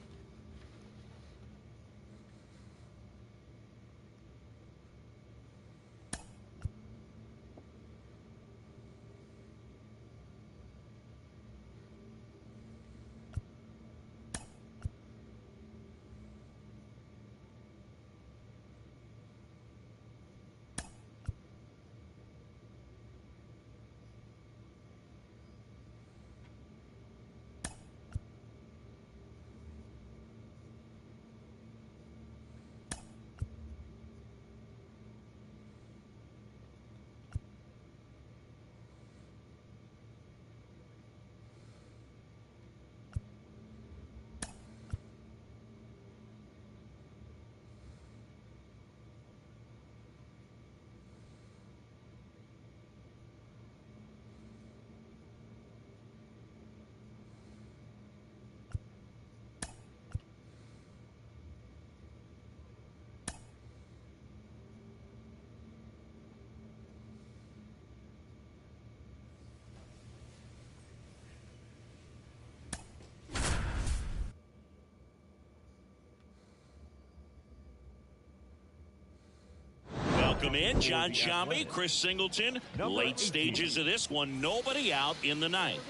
Welcome in, John Shambi, Chris Singleton. Late stages of this one, nobody out in the ninth.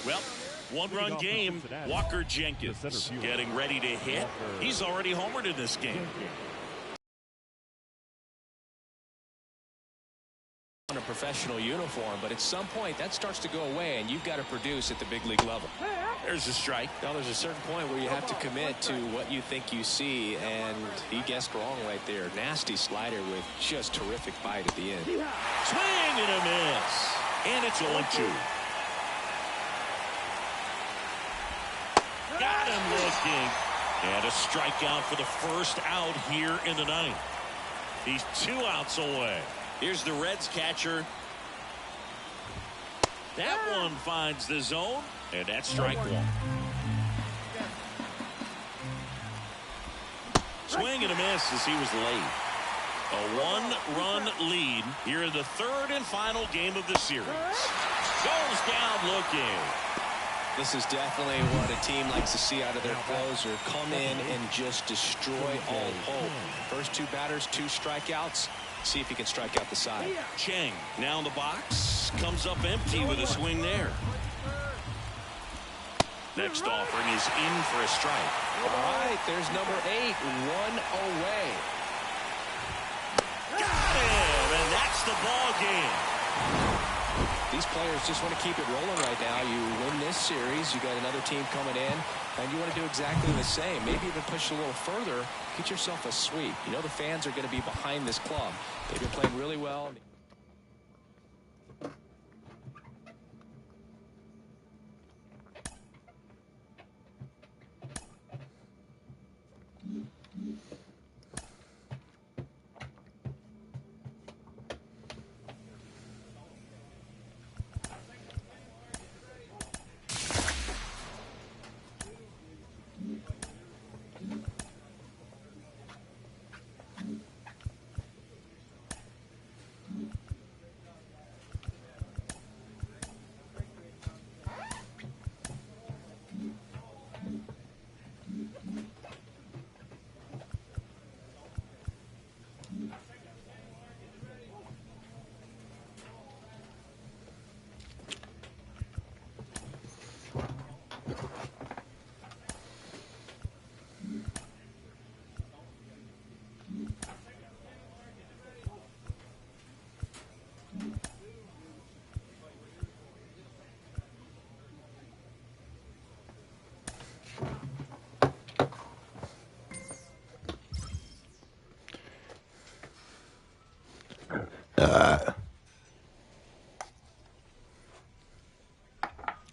Well, one-run game. Walker Jenkins getting ready to hit. He's already homered in this game. On a professional uniform, but at some point that starts to go away and you've got to produce at the big league level. There's a strike. Now there's a certain point where you have to commit to what you think you see, and he guessed wrong right there. Nasty slider with just terrific bite at the end. Swing and a miss, and it's 0-2. Got him looking, and a strikeout for the first out here in the ninth. He's 2 outs away. Here's the Reds catcher. That one finds the zone, and that's strike 1. Swing and a miss as he was late. A 1-run lead here in the third and final game of the series. Goes down looking. This is definitely what a team likes to see out of their closer. Come in and just destroy all hope. First 2 batters, 2 strikeouts. See if he can strike out the side. Chang now in the box. Comes up empty with a swing there. Next offering is in for a strike. All right, there's number 8. 1 away. Got him, and that's the ball game. These players just want to keep it rolling right now. You win this series, you got another team coming in, and you want to do exactly the same. Maybe even push a little further, get yourself a sweep. You know the fans are going to be behind this club. They've been playing really well.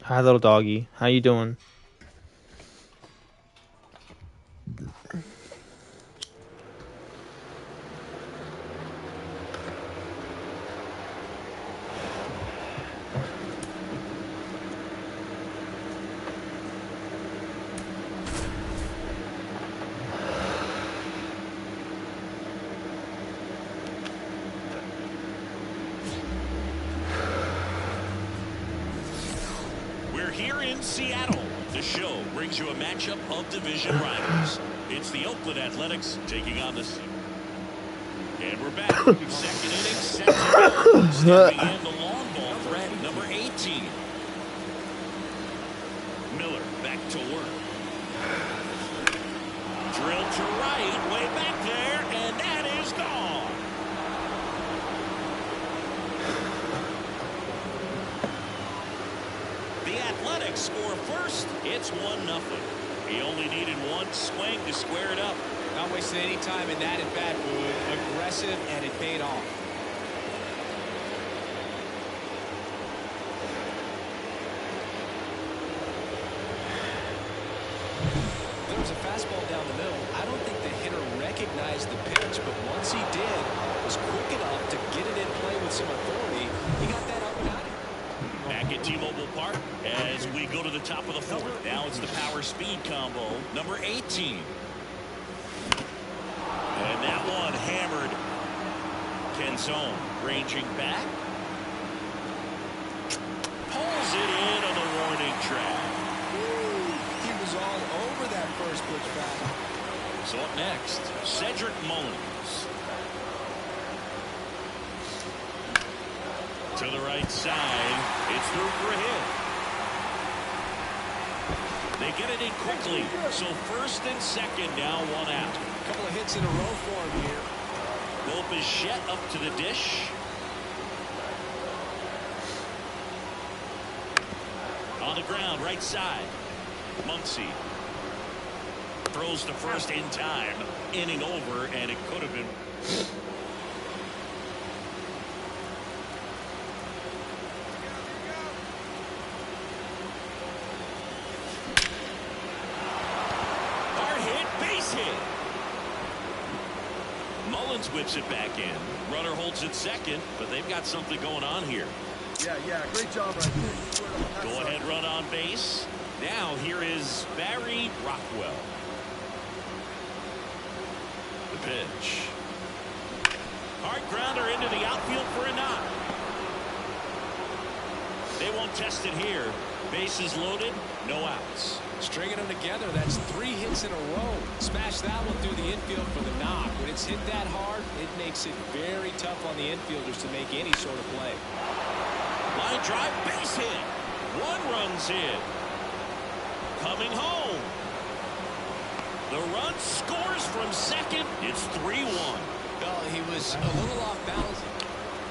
Hi, little doggy. How you doing? Here in Seattle, the show brings you a matchup of division rivals. It's the Oakland Athletics taking on the Sea. And we're back. Second inning, set to go. Stepping in the long ball threat, number 18. Miller back to work. Drilled to right, way back there, and that is gone. Athletics score first. It's 1-0. He only needed one swing to square it up. Not wasting any time in that at-bat, Boone. Aggressive, and it paid off. There was a fastball down the middle. I don't think the hitter recognized the pitch, but once he did, was quick enough to get it in play with some authority. He got that up and out. Back at T-Mobile Park as we go to the top of the 4th. Now it's the power speed combo, number 18. And that one hammered. Kenzone ranging back. Pulls it in on the warning track. He was all over that first pitch back. So up next, Cedric Mullins. To the right side. It's through for a hit. They get it in quickly. So first and second now, one out. A couple of hits in a row for him here. Bo Bichette up to the dish. On the ground, right side. Muncy throws to first in time. Inning over, and it could have been. Hard hit, base hit. Mullins whips it back in. Runner holds it second, but they've got something going on here. Yeah, great job right there. Go ahead run on base. Now here is Barry Rockwell. The pitch. Hard grounder into the outfield for a knock. They won't test it here. Bases loaded, no outs. Stringing them together, that's 3 hits in a row. Smash that one through the infield for the knock. When it's hit that hard, it makes it very tough on the infielders to make any sort of play. Line drive, base hit. 1 run's in. Coming home. The run scores from second. It's 3-1. Well, he was a little off balance.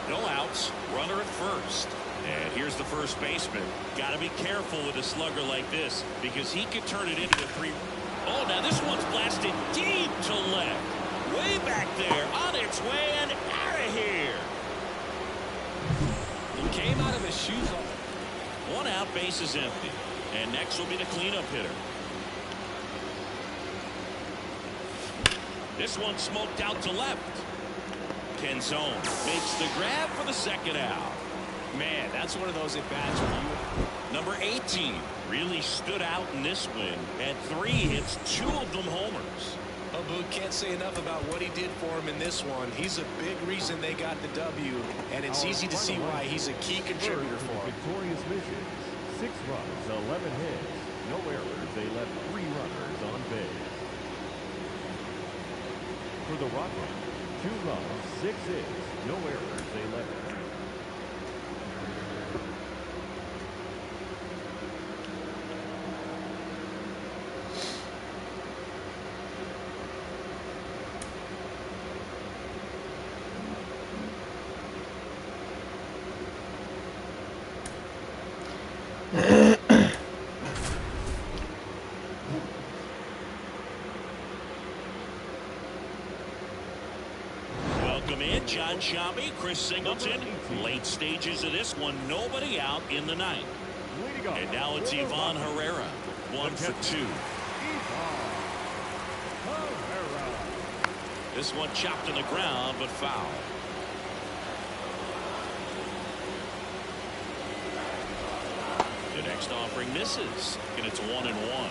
No outs. Runner at first. And here's the first baseman. Got to be careful with a slugger like this because he could turn it into a 3. Oh, now this one's blasted deep to left. Way back there. On its way and out of here. He came out of his shoes off. 1 out, base is empty. And next will be the cleanup hitter. This one smoked out to left. Kenzone makes the grab for the second out. Man, that's one of those at-bats where you... Number 18 really stood out in this win. Had 3 hits, 2 of them homers. Oh, Boot can't say enough about what he did for him in this one. He's a big reason they got the W, and it's easy to see why he's a key contributor for them. Victorious missions. 6 runs, 11 hits, no errors. They left 3 runners on base. For the Rockies, 2 runs, 6 hits, no errors. They left 3. Welcome in, John Shammy, Chris Singleton. Late stages of this one, nobody out in the ninth. And now it's Ivan Herrera, 1 for 2. This one chopped in the ground, but foul. The next offering misses, and it's 1-1.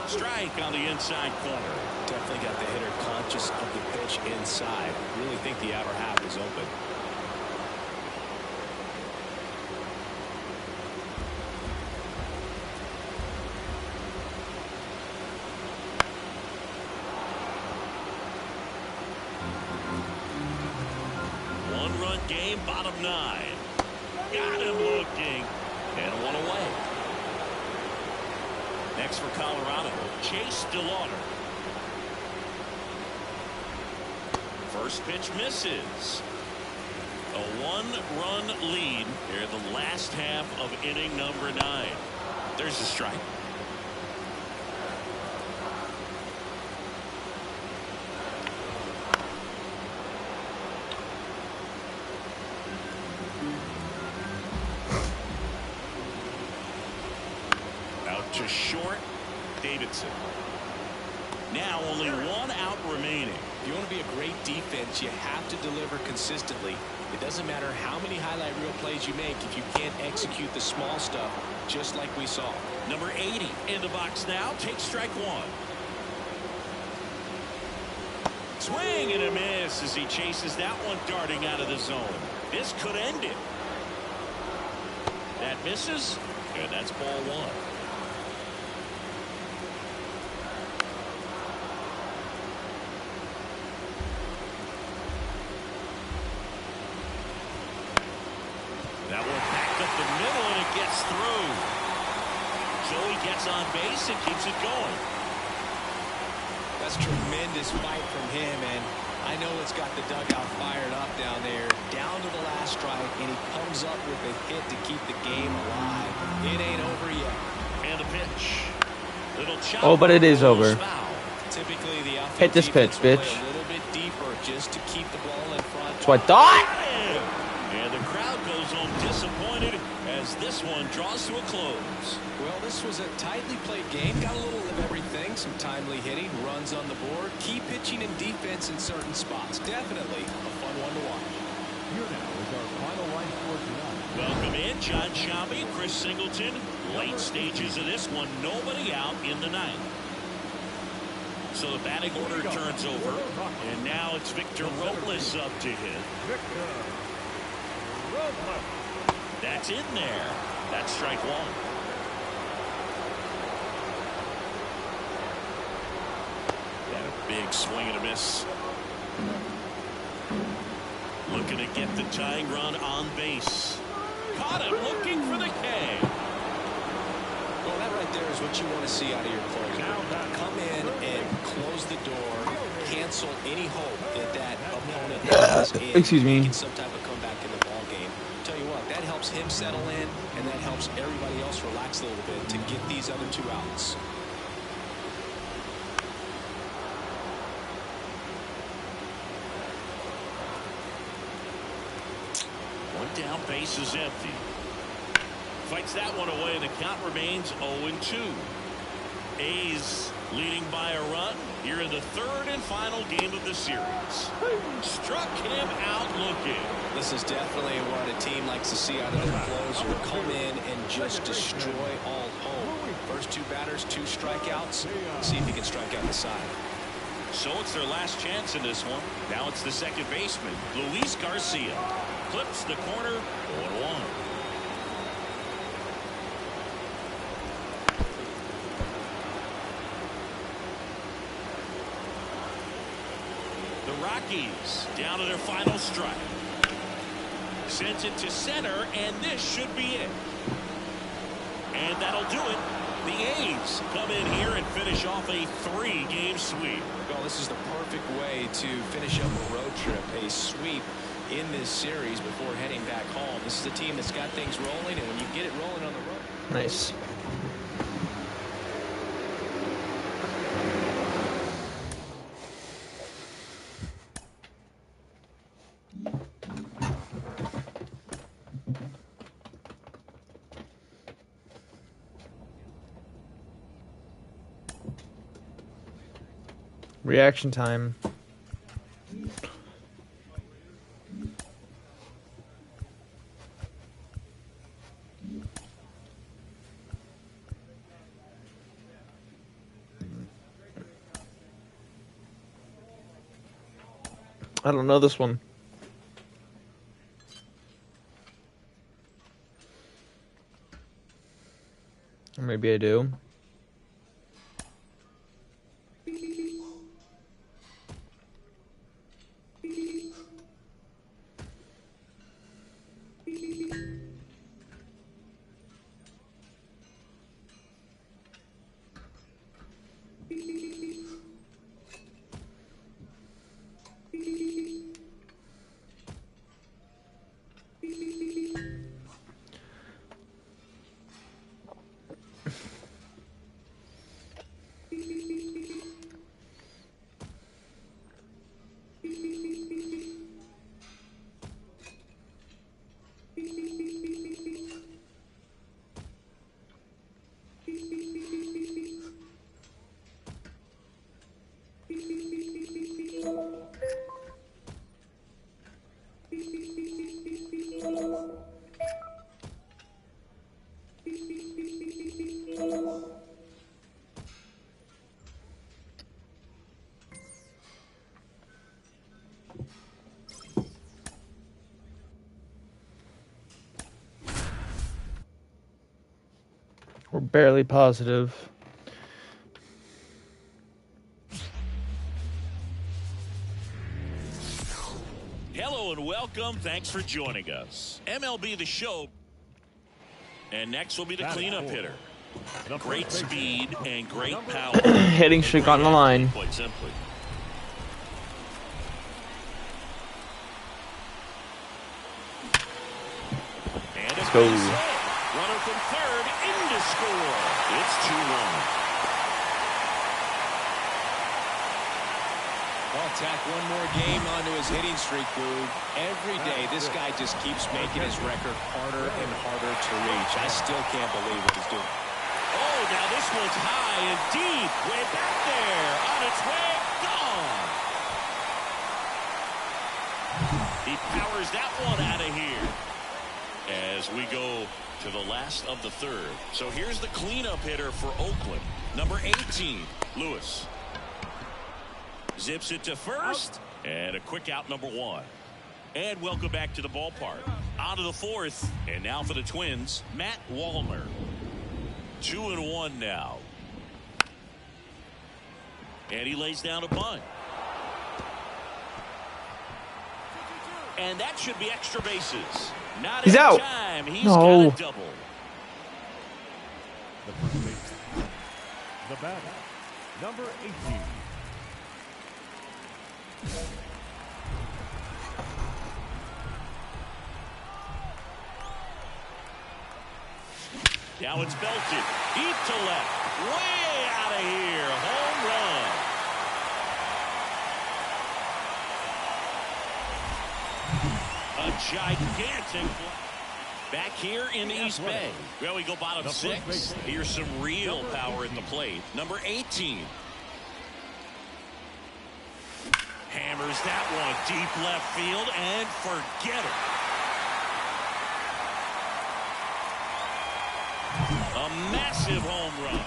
Strike on the inside corner. Definitely got the hitter conscious of the pitch inside. Really think the outer half is open. One-run game, bottom 9. Got him looking, and 1 away. Next for Colorado, Chase DeLauder. First pitch misses. A 1-run lead here in the last half of inning number 9. There's a strike. Out to short, Davidson. Now only 1 out remaining. If you want to be a great defense, you have to deliver consistently. It doesn't matter how many highlight reel plays you make if you can't execute the small stuff, just like we saw. Number 80 in the box now. Takes strike 1. Swing and a miss as he chases that one darting out of the zone. This could end it. That misses, and that's ball 1. the middle, and it gets through. Joey gets on base and keeps it going. That's tremendous fight from him, and I know it's got the dugout fired up down there. Down to the last strike, and he comes up with a hit to keep the game alive. It ain't over yet. And the pitch. Little chop. Oh, but it is over. Foul. Typically, the offense Hit this pitch, bitch. a little bit deeper just to keep the ball in front. That's what I thought. And the crowd goes home disappointed as this one draws to a close. Well, this was a tightly played game. Got a little of everything. Some timely hitting, runs on the board, key pitching and defense in certain spots. Definitely a fun one to watch. Here now is our final line score tonight. Welcome in, John Sciambi, Chris Singleton. Late stages of this one, nobody out in the ninth. So the batting order turns over, and now it's Victor Robles up to hit. That's in there. That's strike one. And a big swing and a miss. Looking to get the tying run on base. Caught him looking for the K. Well, that right there is what you want to see out of your closer. Come in and close the door, cancel any hope that opponent has in Excuse me. making some type of comeback in the ball game. Tell you what, that helps him settle in, and that helps everybody else relax a little bit to get these other two outs. One down, base is empty. Fights that one away, and the count remains 0-2. A's leading by a run here in the third and final game of the series. Struck him out looking. This is definitely what a team likes to see out of their closer. Come in and just destroy all hope. First two batters, 2 strikeouts. See if he can strike out the side. So it's their last chance in this one. Now it's the second baseman, Luis Garcia. Clips the corner, 1-1. The Rockies down to their final strike. Sends it to center, and this should be it. And that'll do it. The A's come in here and finish off a 3-game sweep. Well, this is the perfect way to finish up a road trip, a sweep in this series before heading back home. This is a team that's got things rolling, and when you get it rolling on the road. Nice. Reaction time. I don't know this one. Or maybe I do. We're barely positive. Hello and welcome. Thanks for joining us. MLB The Show. And next will be the That's cleanup 4. hitter. The Great first baseman, speed and great number power. Hitting streak on the line. Quite simply. And Let's go. Runner from third in to score. It's 2-1. Well, tack one more game onto his hitting streak, Boog. Every day, this guy just keeps making his record harder and harder to reach. I still can't believe what he's doing. Oh, now this one's high and deep. Way back there. On its way. Gone. He powers that one out of here. As we go to the last of the third. So here's the cleanup hitter for Oakland. Number 18, Lewis. Zips it to first. And a quick out, number 1. And welcome back to the ballpark. On to the fourth. And now for the Twins, Matt Wallner. 2-1 now. And he lays down a bunt. And that should be extra bases. Not He's in out. time. He's No. got a double. The first baseman, the batter, number 18. Now it's belted. Deep to left. Way out of here. Home run. A gigantic back here in the East Bay. Well, we go bottom 6. Here's some real power at the plate. Number 18. Hammers that one deep left field and forget it. A massive home run.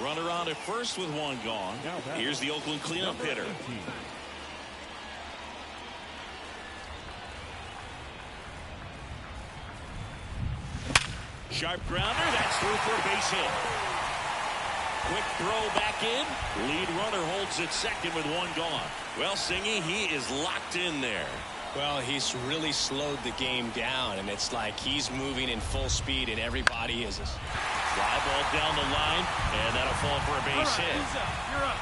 Runner on at first with one gone. Here's the Oakland cleanup hitter. Sharp grounder. That's through for a base hit. Quick throw back in. Lead runner holds it second with one gone. Well, Singy, he is locked in there. Well, he's really slowed the game down, and it's like he's moving in full speed, and everybody is. Fly ball down the line, and that'll fall for a base hit. He's up. You're up.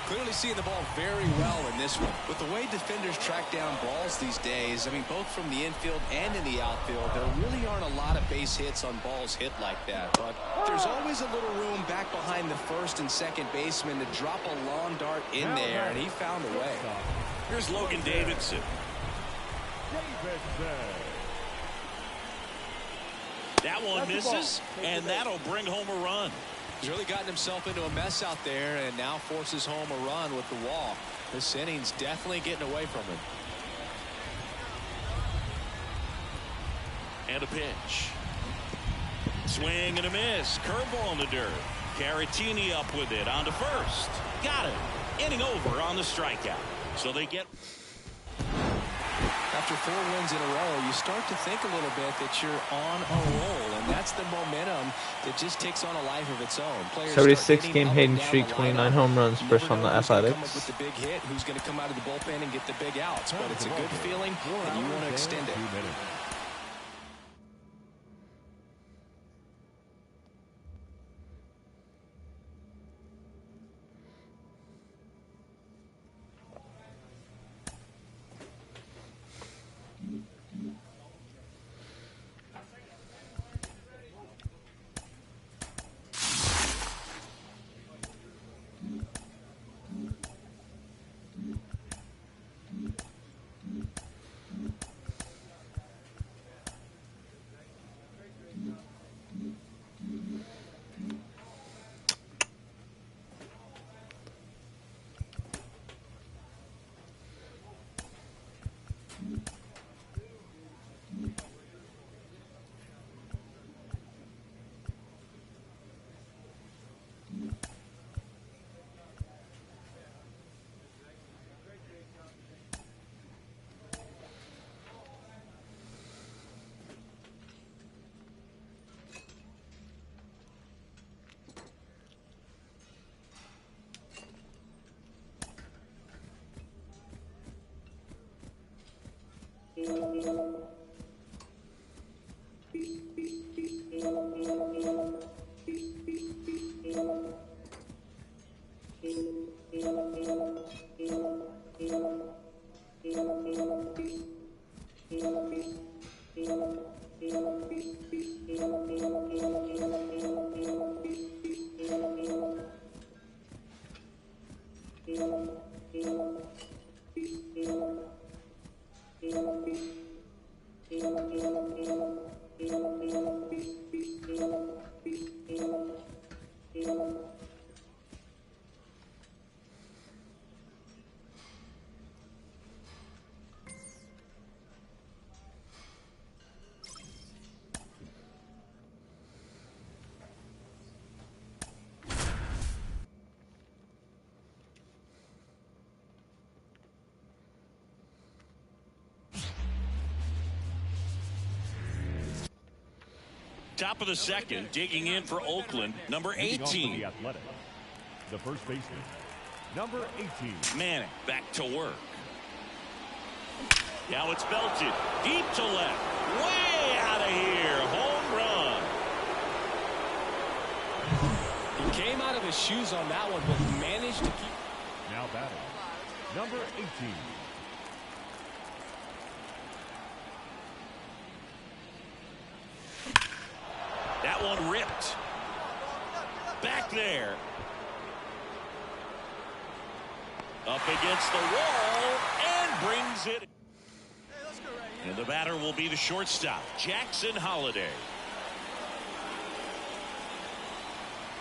Clearly seeing the ball very well in this one. With the way defenders track down balls these days, I mean, both from the infield and in the outfield, there really aren't a lot of base hits on balls hit like that. But there's always a little room back behind the first and second baseman to drop a long dart in there, and he found a way. Here's Logan Davidson. That one misses, and that'll bring home a run. He's really gotten himself into a mess out there and now forces home a run with the walk. This inning's definitely getting away from him. And a pitch. Swing and a miss. Curveball in the dirt. Caratini up with it on to first. Got it. Inning over on the strikeout. So they get... After 4 wins in a row, you start to think a little bit that you're on a roll, and that's the momentum that just takes on a life of its own. Players 76 game hitting streak, 29 home runs, first on the Athletics. With the big hit, who's going to come out of the bullpen and get the big outs, but it's a good feeling, and you want to extend it. Top of the second, digging in for Oakland, number Leading off for 18. the Athletics, the first baseman, number 18. Manning back to work. Now it's belted deep to left. Way out of here. Home run. He came out of his shoes on that one, but managed to keep. Now batting, number 18. That one ripped. Back there. Up against the wall and brings it. And the batter will be the shortstop, Jackson Holliday.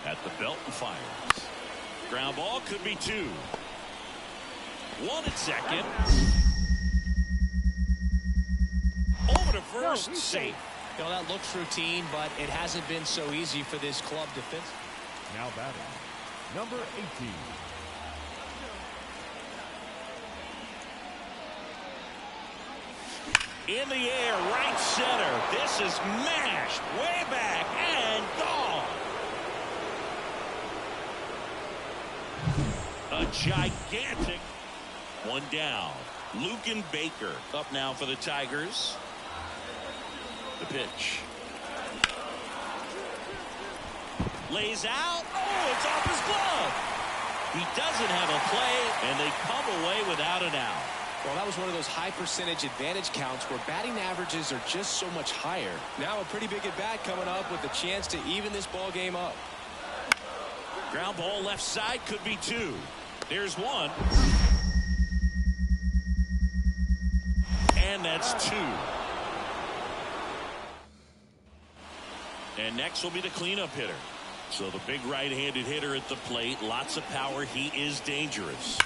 At the belt and fires. Ground ball could be 2. 1 at second. Over to first, safe. You know, that looks routine, but it hasn't been so easy for this club defense. Now batting, number 18. In the air, right center. This is mashed way back and gone. A gigantic one down. Lucan Baker up now for the Tigers. The pitch. Lays out. Oh, it's off his glove. He doesn't have a play, and they come away without an out. Well, that was one of those high percentage advantage counts where batting averages are just so much higher. Now a pretty big at bat coming up with a chance to even this ball game up. Ground ball left side could be 2. There's 1. And that's 2. And next will be the cleanup hitter. So the big right-handed hitter at the plate. Lots of power. He is dangerous.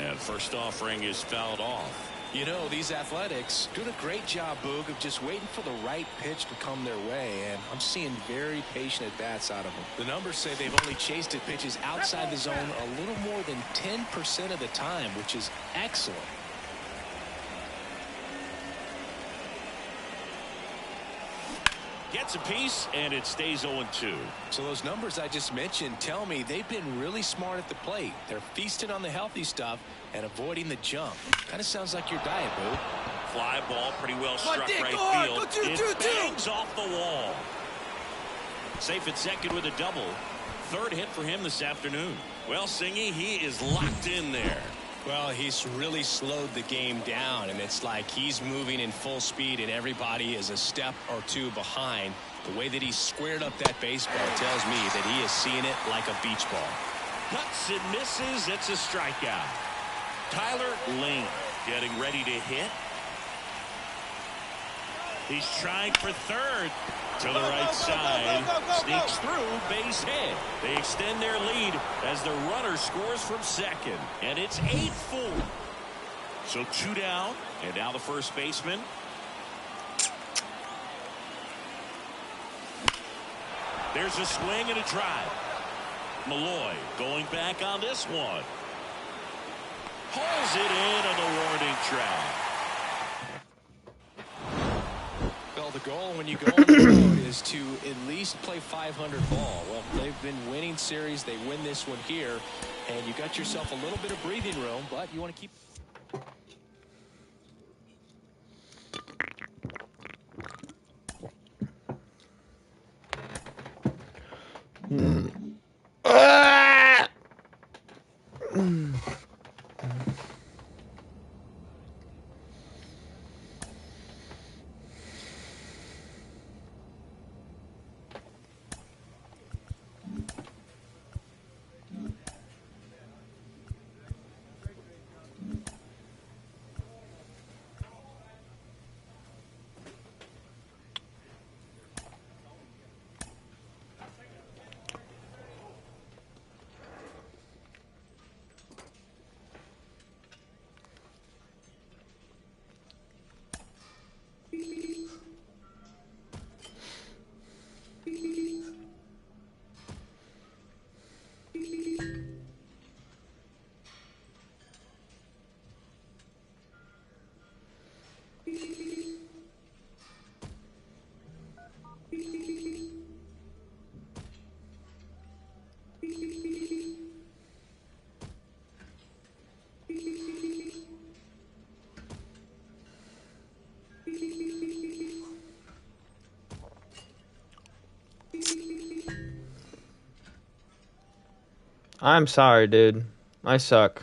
And first offering is fouled off. You know, these Athletics doing a great job, Boog, of just waiting for the right pitch to come their way, and I'm seeing very patient at-bats out of them. The numbers say they've only chased at pitches outside the zone a little more than 10% of the time, which is excellent. Gets a piece, and it stays 0-2. So those numbers I just mentioned tell me they've been really smart at the plate. They're feasting on the healthy stuff and avoiding the junk. Kind of sounds like your diet, Boo. Fly ball pretty well struck right field. It bangs off the wall. Safe at second with a double. Third hit for him this afternoon. Well, Singy, he is locked in there. Well, he's really slowed the game down, and it's like he's moving in full speed and everybody is a step or 2 behind. The way that he squared up that baseball tells me that he is seeing it like a beach ball. Cuts and misses. It's a strikeout. Tyler Lane getting ready to hit. He's trying for third. To the right side. Sneaks through, base hit. They extend their lead as the runner scores from second. And it's 8-4. So 2 down. And now the first baseman. There's a swing and a drive. Malloy going back on this one. Pulls it in on the warning track. Well, the goal when you go on the road is to at least play 500 ball. Well, they've been winning series. They win this one here, and you got yourself a little bit of breathing room, but you want to keep. I'm sorry, dude. I suck.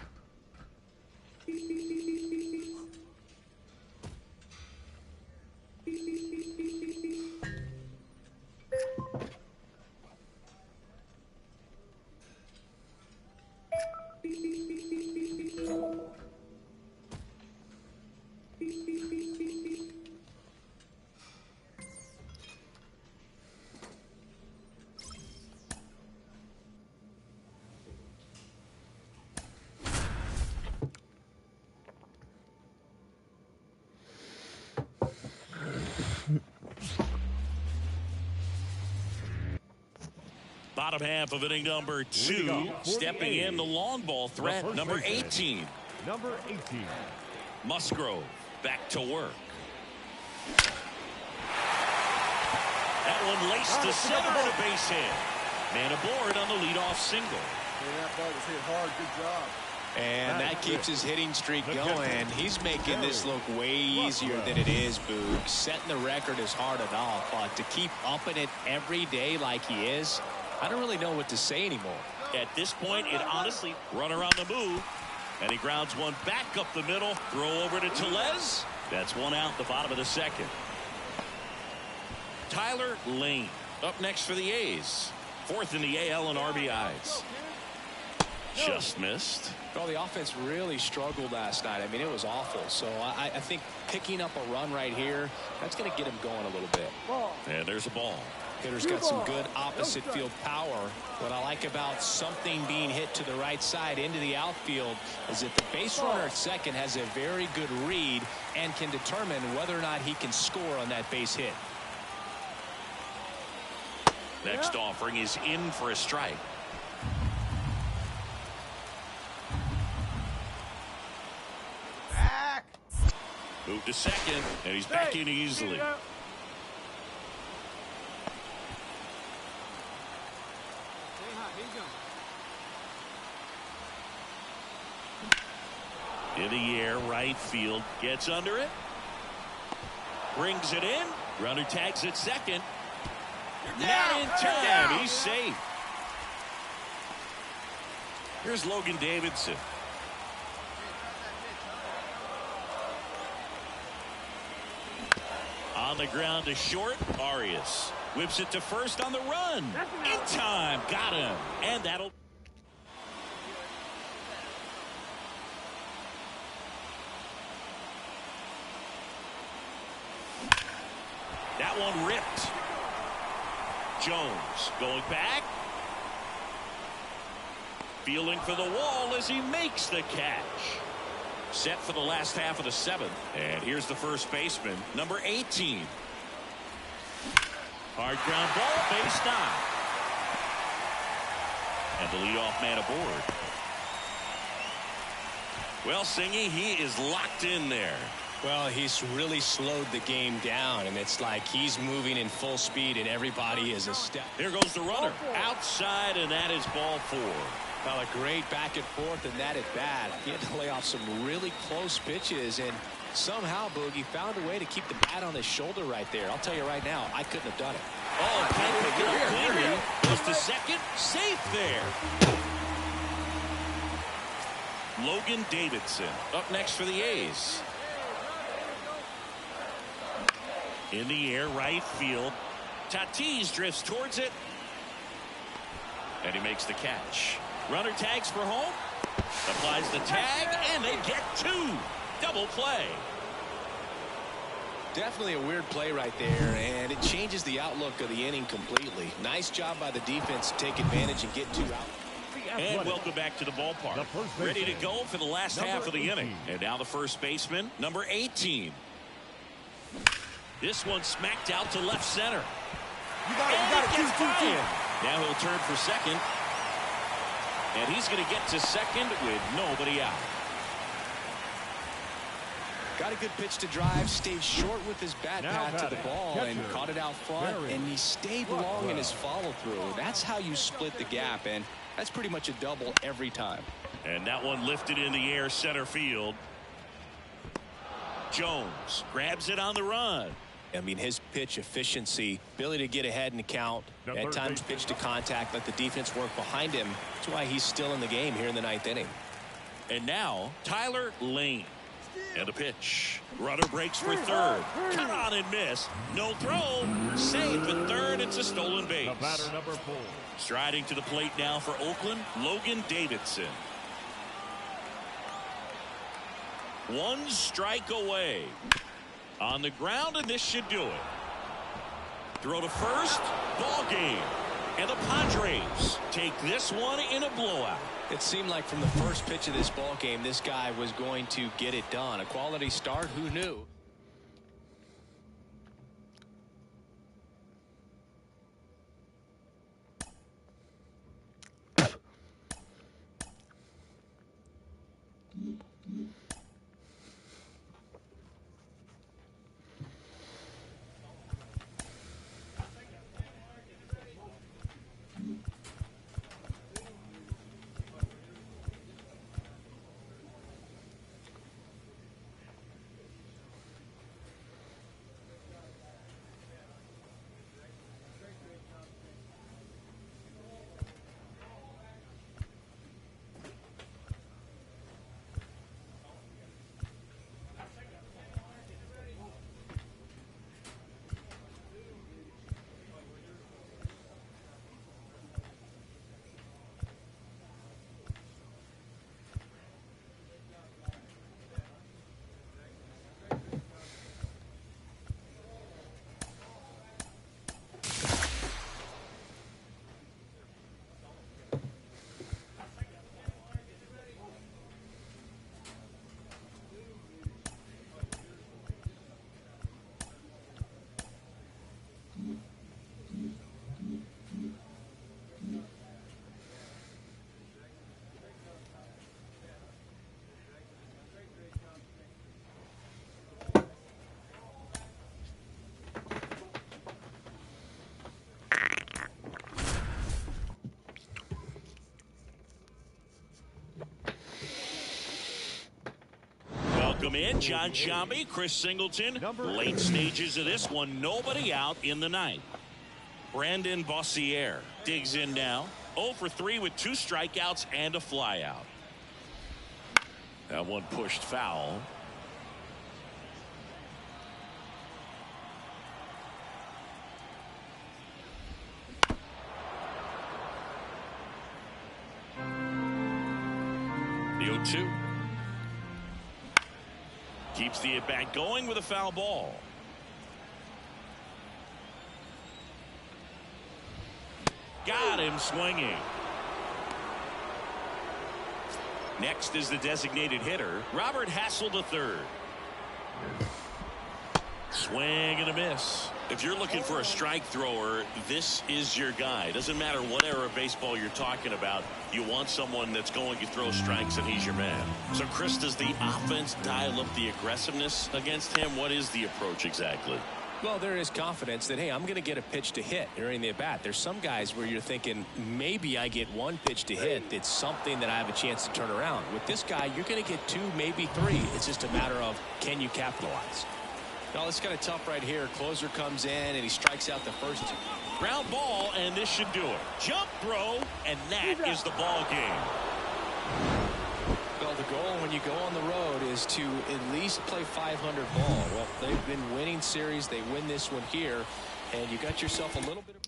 Bottom half of inning number 2. Stepping in the long ball threat, number 18. Number 18. Musgrove back to work. That one laced to center and a base hit. Man aboard on the leadoff single. Yeah, that ball was hit hard. Good job. And that keeps his hitting streak going. He's making this look way easier than it is, Boog. Setting the record is hard enough, but to keep upping it every day like he is, I don't really know what to say anymore. At this point, it honestly, runner on the move. And he grounds one back up the middle. Throw over to Tellez. That's one out the bottom of the second. Tyler Lane up next for the A's. 4th in the AL in RBIs. Just missed. Well, the offense really struggled last night. I mean, it was awful. So I think picking up a run right here, that's going to get him going a little bit. And there's a ball. Hitter's got some good opposite field power. What I like about something being hit to the right side into the outfield is that the base runner at second has a very good read and can determine whether or not he can score on that base hit. Next offering is in for a strike. Move to second, and he's back in easily. In the air, right field, gets under it. Brings it in. Runner tags at second. Not in time. He's safe. Here's Logan Davidson. On the ground to short. Arias whips it to first on the run. In time. Got him. And that'll. That one ripped. Jones going back. Feeling for the wall as he makes the catch. Set for the last half of the 7th. And here's the first baseman, number 18. Hard ground ball, base knock. And the leadoff man aboard. Well, Singy, he is locked in there. Well, he's really slowed the game down, and it's like he's moving in full speed, and everybody is a step. There goes the runner outside, and that is ball 4. Well, a great back and forth, and that at bat. He had to lay off some really close pitches, and somehow, Boogie found a way to keep the bat on his shoulder right there. I'll tell you right now, I couldn't have done it. Oh, can't pick it up cleanly. Goes to second, safe there. Logan Davidson up next for the A's. In the air, right field. Tatis drifts towards it. And he makes the catch. Runner tags for home. Applies the tag, and they get 2. Double play. Definitely a weird play right there, and it changes the outlook of the inning completely. Nice job by the defense to take advantage and get 2 out. And welcome back to the ballpark. Ready to go for the last half of the inning. And now the first baseman, number 18. This one smacked out to left center. You got it. 2-2. Now he'll turn for second. And he's going to get to second with nobody out. Got a good pitch to drive, stayed short with his bat path to the ball and caught it out front, and he stayed long in his follow-through. That's how you split the gap, and that's pretty much a double every time. And that one lifted in the air, center field. Jones grabs it on the run. I mean, his pitch efficiency, ability to get ahead in the count, at times pitch to contact, let the defense work behind him. That's why he's still in the game here in the 9th inning. And now, Tyler Lane. And a pitch. Runner breaks for third. Cut on and miss. No throw. Safe at third. It's a stolen base. The batter, number 4. Striding to the plate now for Oakland, Logan Davidson. 1 strike away. On the ground, and this should do it. Throw to first. Ball game. And the Padres take this one in a blowout. It seemed like from the first pitch of this ball game, this guy was going to get it done. A quality start, who knew? Welcome in, John Sciambi, Chris Singleton. Late stages of this one, nobody out in the 9th. Brandon Bossier digs in now. 0 for 3 with 2 strikeouts and a flyout. That one pushed foul. The 0-2. Keeps the at-bat going with a foul ball. Got him swinging. Next is the designated hitter, Robert Hassel III. Swing and a miss. If you're looking for a strike thrower, this is your guy. Doesn't matter what era of baseball you're talking about. You want someone that's going to throw strikes, and he's your man. So, Chris, does the offense dial up the aggressiveness against him? What is the approach exactly? Well, there is confidence that, hey, I'm going to get a pitch to hit during the at-bat. There's some guys where you're thinking, maybe I get 1 pitch to hit. It's something that I have a chance to turn around. With this guy, you're going to get 2, maybe 3. It's just a matter of, can you capitalize? No, it's kind of tough right here. Closer comes in, and he strikes out the first 2. Ground ball, and this should do it. Jump throw, and that is the ball game. Well, the goal when you go on the road is to at least play 500 ball. Well, they've been winning series. They win this one here, and you got yourself a little bit of...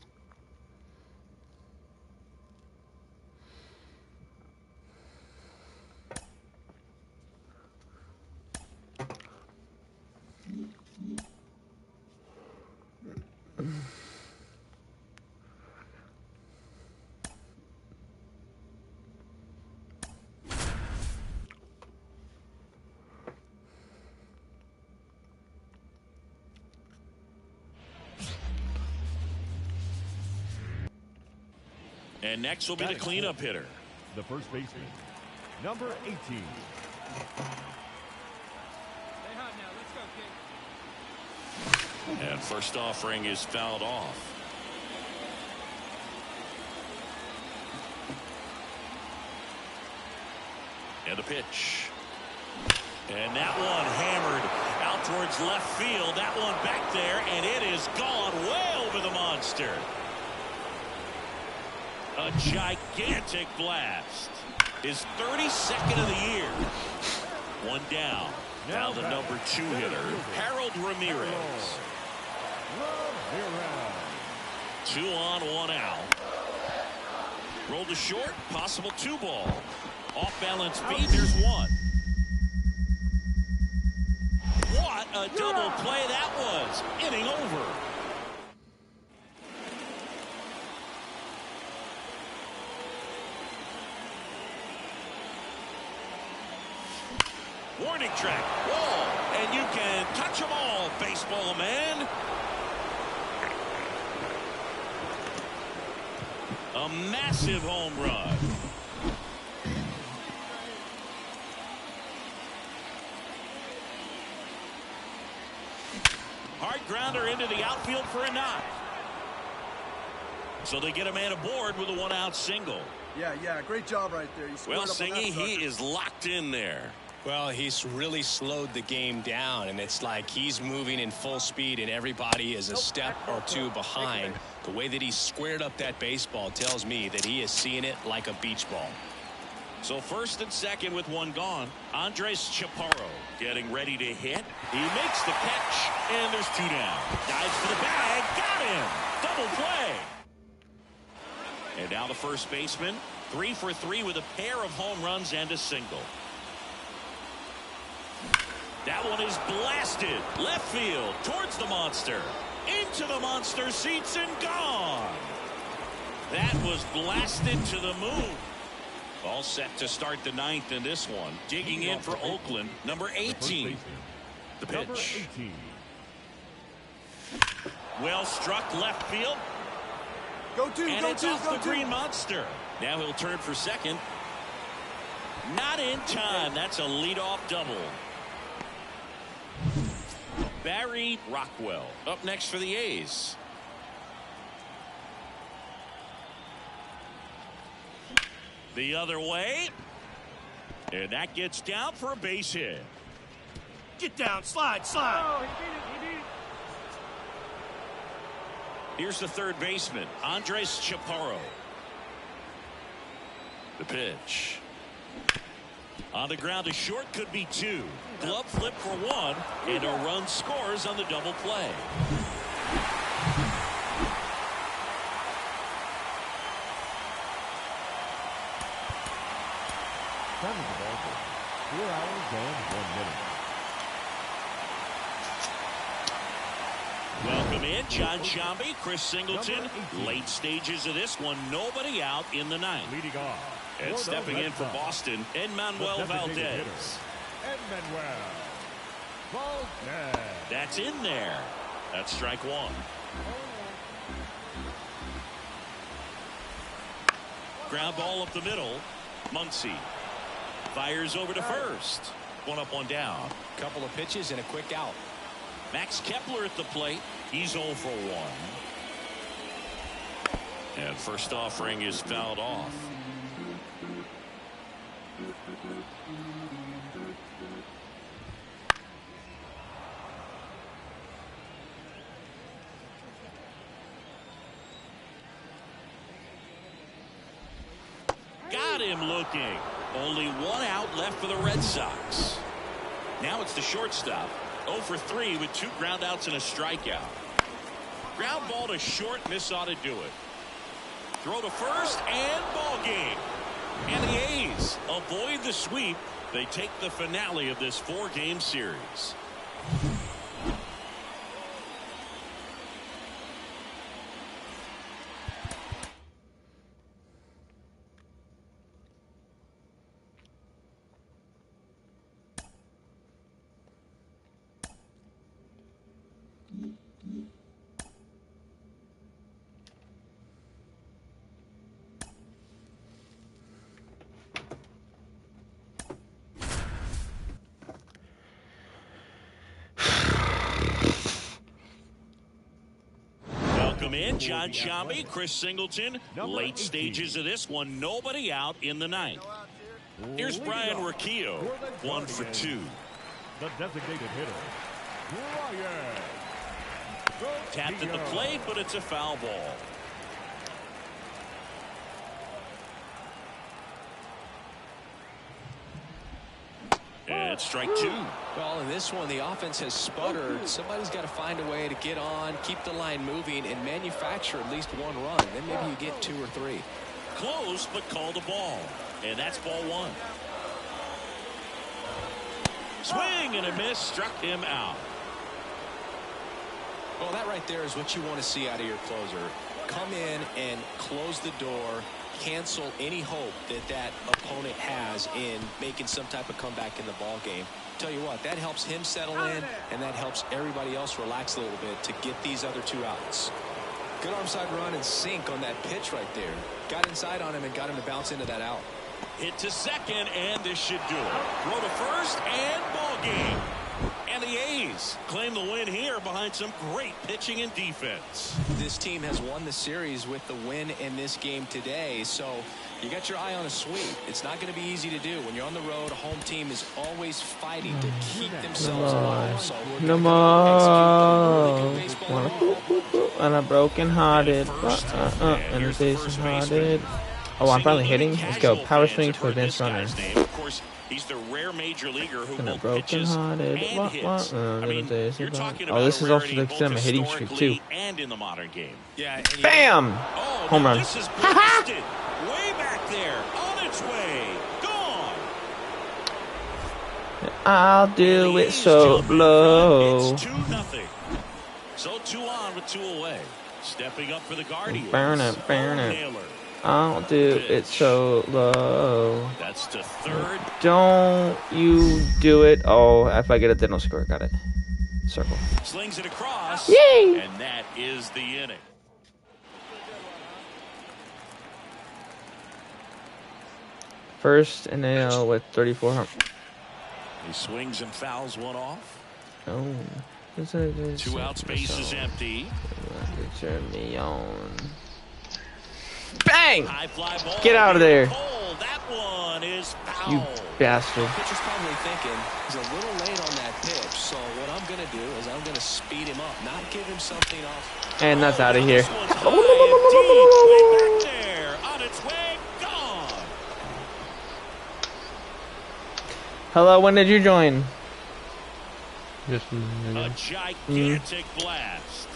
And next will be the cleanup hitter. The first baseman, number 18. Stay hot now. Let's go, King. And first offering is fouled off. And a pitch. And that one hammered out to towards left field. That one back there, and it is gone way over the monster. A gigantic blast. His 32nd of the year. One down. Now the number 2 hitter, Harold Ramirez. 2 on, 1 out. Roll to short, possible 2 ball. Off balance feed, there's 1. What a double play that was. Inning over. Warning track, wall, and you can touch them all, baseball man. A massive home run. Hard grounder into the outfield for a knock. So they get a man aboard with a 1-out single. Yeah, great job right there. Well, Singy, he is locked in there. Well, he's really slowed the game down, and it's like he's moving in full speed, and everybody is a step or 2 behind. The way that he squared up that baseball tells me that he is seeing it like a beach ball. So first and second with 1 gone. Andres Chaparro getting ready to hit. He makes the catch, and there's 2 down. Dives for the bag, got him. Double play. And now the first baseman, 3 for 3 with a pair of home runs and a single. That one is blasted left field towards the monster, into the monster seats and gone. That was blasted to the moon. All set to start the 9th in this one. Digging in for Oakland, number 18. The pitch. Well struck left field. And it's off the green monster. Now he'll turn for second. Not in time. That's a leadoff double. Barry Rockwell up next for the A's. The other way. And that gets down for a base hit. Get down, slide. Oh, he beat it. Here's the third baseman, Andres Chaparro. The pitch. On the ground to short, could be 2. Glove flip for 1, and a run scores on the double play. Time of the ball game, 4 hours and 1 minute. Welcome in, John Shambi, Chris Singleton. Late stages of this one, nobody out in the 9th. Leading off. And stepping in for Boston, Enmanuel Valdez. Enmanuel Valdez. That's in there. That's strike 1. Ground ball up the middle. Muncy fires over to first. 1 up, 1 down. Couple of pitches and a quick out. Max Kepler at the plate. He's 0 for 1. And first offering is fouled off. Got him looking. Only 1 out left for the Red Sox. Now it's the shortstop. 0 for 3 with 2 ground outs and a strikeout. Ground ball to short, and this ought to do it. Throw to first, and ball game. And the A's avoid the sweep. They take the finale of this 4-game series. Welcome in, John Shambi, Chris Singleton. Late stages of this one, nobody out in the 9th. Here's Brian Riccio, 1 for 2. The designated hitter, Tapped at the plate, but it's a foul ball. And strike 2. Well, in this one, the offense has sputtered. Somebody's got to find a way to get on, keep the line moving, and manufacture at least one run. Then maybe you get 2 or 3. Close, but called a ball. And that's ball 1. Swing and a miss, struck him out. Well, that right there is what you want to see out of your closer. Come in and close the door, cancel any hope that that opponent has in making some type of comeback in the ball game. Tell you what, that helps him settle in, and that helps everybody else relax a little bit to get these other 2 outs. Good onside run and sink on that pitch right there. Got inside on him and got him to bounce into that out. Hit to second, and this should do it. Throw to first, and ball game. And the A's claim the win here behind some great pitching and defense. This team has won the series with the win in this game today, so you got your eye on a sweep. It's not going to be easy to do. When you're on the road, a home team is always fighting to keep themselves alive. So No more. And a broken hearted. And a patient hearted. Oh, I'm finally hitting. Let's go. Power swing to advanced runner. Of course, he's the rare major leaguer who And a both broken pitches hearted. and hits. I mean, you're talking about Oh, this is also rarity the both extent of hitting streak too. historically and in the modern game. yeah, and you Bam! Oh, Home now run. This is blasted. Way back there, on its way, gone. I'll do And the it A's so jump in low. front. It's 2-0. So 2 on with 2 away. Stepping up for the Guardians. Burn it, burn it. Naylor. I'll do it so low. That's to third. Don't you do it. Oh, if I get it, then I'll score. Got it. Circle. Slings it across. Yay! And that is the inning. First and AL with 34 home. He swings and fouls one off. Oh. 2 outs, bases empty. Turn me on. Bang! High fly ball. Get out of there. Cole. That one is foul. You bastard. pitcher's probably thinking he's a little late on that pitch, so what I'm going to do is I'm going to speed him up, not give him something off. And that's out of here. This one's high and deep. Way back there. On its way. Gone. Hello, when did you join? Just A gigantic blast.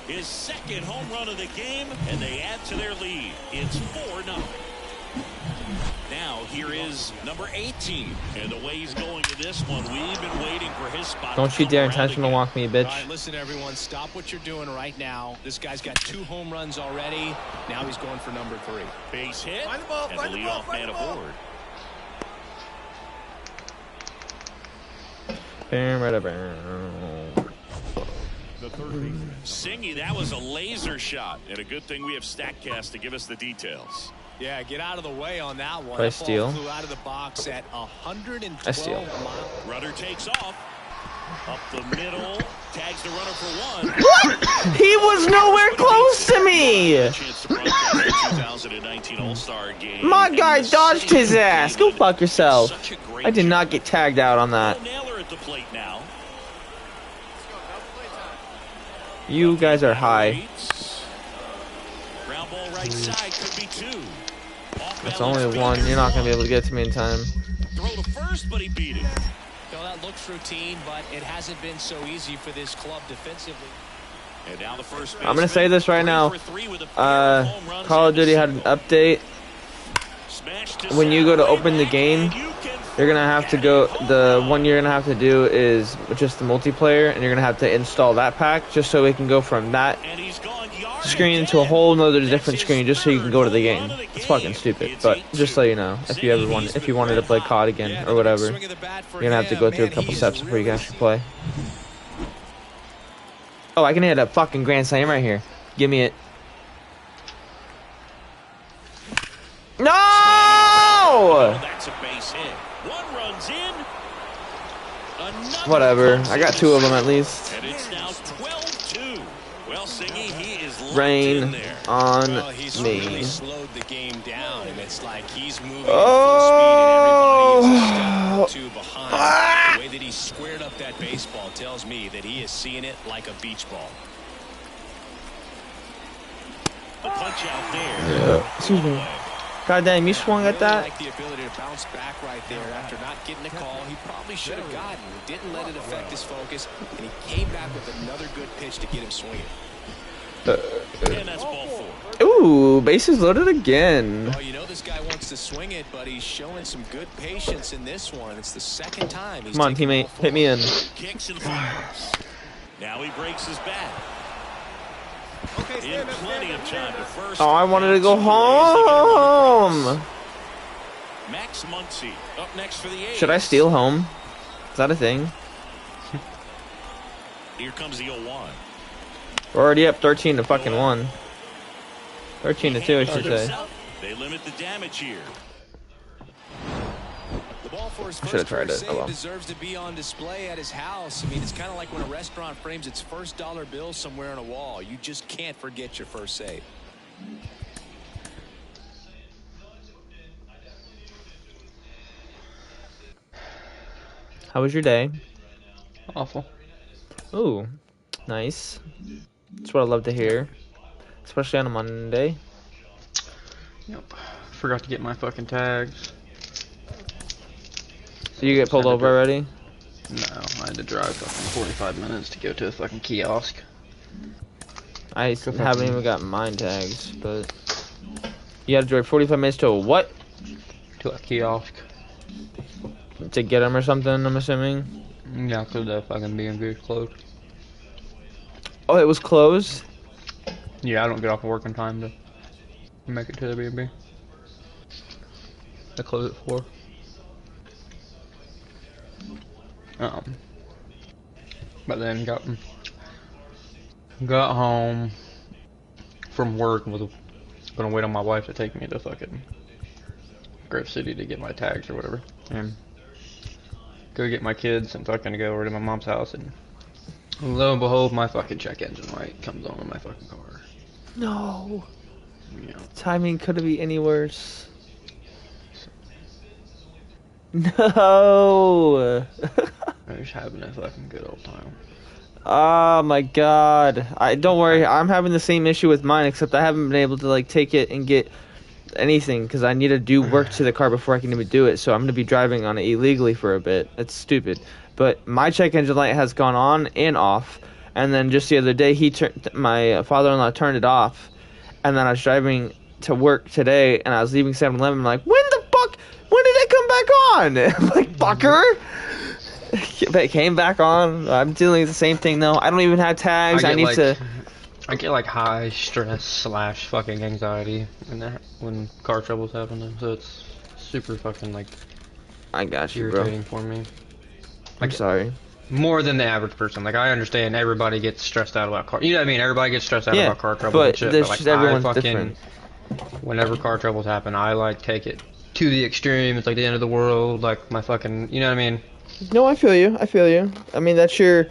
His second home run of the game, and they add to their lead. It's 4-0. Now, here is number 18. And the way he's going to this one, we've been waiting for his spot. Don't you dare intentional walk me, bitch. All right, listen, everyone, stop what you're doing right now. This guy's got 2 home runs already. Now he's going for number 3. Base hit, Find the ball, and find the the ball, leadoff find man the ball. aboard. The third baseman. Singy, that was a laser shot. And a good thing we have StatCast to give us the details. Yeah, get out of the way on that one. Play That ball steal. flew out of the box at 112 I steal. miles. Rudder takes off. Up the middle. Tags the runner for 1. What? He was nowhere close to me! Chance to broadcast the 2019 All-Star game. My guy And the dodged his same ass. game Go fuck yourself. such a great I did job. not get tagged out on that. Naylor at the plate now. You guys are high. Waits. Ground ball right side, could be 2. It's only 1. You're not going to be able to get to me in time. Throw to first, but he beat it. No, that looks routine, but it hasn't been so easy for this club defensively. And now the first I'm going to say this right now. 3 for 3 with a pair of home runs Call of and a Duty had an single. update. Smash to When you go to center, open the way game, back, and you can you're going to have to go. home The run. one you're going to have to do is just the multiplayer, and you're going to have to install that pack just so we can go from that And he's gone yard screen and to a dead. whole nother That's different his screen just so you can go to the third game. home run of the It's fucking game. stupid, It's but 8-2. just so you know, if you ever want, if you wanted to play COD again or whatever, you're gonna have to go through a couple steps before you can actually play. Oh, I can hit a fucking grand slam right here. Give me it. No! That's a base hit. 1 runs in. Another Whatever. comes I got in 2 of them at least. And it's now 12-2. Well, Singy, he is locked in Rain there. on Well, he's me. really slowed the game down, and it's like he's moving Oh! at full speed, and everybody is a step or two behind. The way that he squared up that baseball tells me that he is seeing it like a beach ball. The punch out there. Yeah. Excuse me. God damn, you swung at that? Like the ability to bounce back right there after not getting a call he probably should have gotten. Didn't let it affect his focus, and he came back with another good pitch to get him swinging. And that's ball 4. Ooh, bases loaded again. Well, you know this guy wants to swing it, but he's showing some good patience in this one. It's the second time he's Come on, taken teammate. ball 4. Hit me in. Kicks and fires. Now he breaks his bat. In plenty of time to first. Oh, I wanted to go home. Max Muncy up next for the A's. Should I steal home? Is that a thing? Here comes the 0-1. We're already up 13 to fucking 1. 13 to 2, I should say. They limit the damage here. The ball for his Should have first tried it. save Oh well. deserves to be on display at his house. I mean, it's kind of like when a restaurant frames its first dollar bill somewhere on a wall. You just can't forget your first save. How was your day? Awful. Ooh, nice. That's what I love to hear. Especially on a Monday. Yep. Forgot to get my fucking tags. So you get pulled over already? No, I had to drive fucking 45 minutes to go to a fucking kiosk. I haven't even got mine tags, but... You had to drive 45 minutes to a what? To a kiosk. To get them or something, I'm assuming? Yeah, because the fucking B&B is closed. Oh, it was closed? Yeah, I don't get off of work in time to make it to the B&B. They close at 4. But then got home from work and was gonna wait on my wife to take me to fucking Grove City to get my tags or whatever, and go get my kids and fucking go over to my mom's house, and lo and behold, my fucking check engine light comes on in my fucking car. No. Yeah. Timing couldn't be any worse. No. I was having a fucking good old time. Oh my god. Don't worry, I'm having the same issue with mine, except I haven't been able to like take it and get anything because I need to do work to the car before I can even do it. So I'm gonna be driving on it illegally for a bit. That's stupid. But my check engine light has gone on and off, and then just the other day my father-in-law turned it off, and then I was driving to work today and I was leaving 7-Eleven. I'm like, when did it come back on? I'm like, fucker. But it came back on. I'm dealing with the same thing though. I don't even have tags. I need to. I get like high stress / fucking anxiety when car trouble's happening, so it's super fucking like I got you, bro. irritating for me. I'm sorry. More than the average person. Like I understand everybody gets stressed out about car. You know what I mean? Everybody gets stressed out Yeah, about car trouble but and shit. there's But like just everyone's I fucking, different. whenever car troubles happen, I like take it to the extreme. It's like the end of the world. Like my fucking, you know what I mean? No, I feel you. I mean, that's your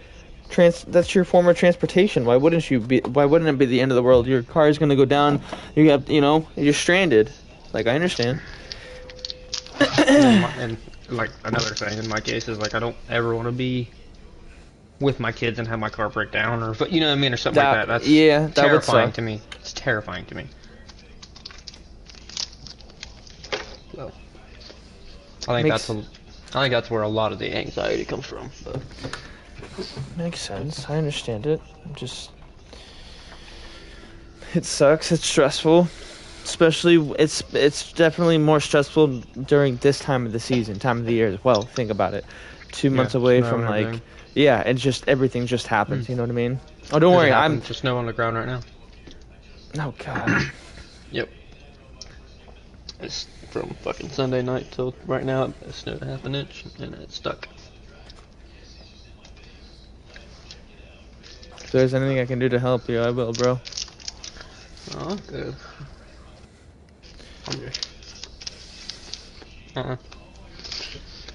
form of transportation. Why wouldn't it be the end of the world? Your car is gonna go down. You're stranded. Like I understand. And like another thing in my case is like I don't ever want to be with my kids and have my car break down or you know what I mean or something like that. That's that terrifying would suck. to me. It's terrifying to me. So I think that's where a lot of the anxiety comes from. But. Makes sense. I understand it. It sucks. It's stressful. Especially, it's definitely more stressful during this time of the season, time of the year as well. Think about it. 2 months away from like, yeah, and just everything just happens. You know what I mean? Oh, don't worry. I'm just snow on the ground right now. Oh god. Yep. It's from fucking Sunday night till right now. It snowed 1/2 inch and it's stuck. If there's anything I can do to help you, I will, bro. Oh, good.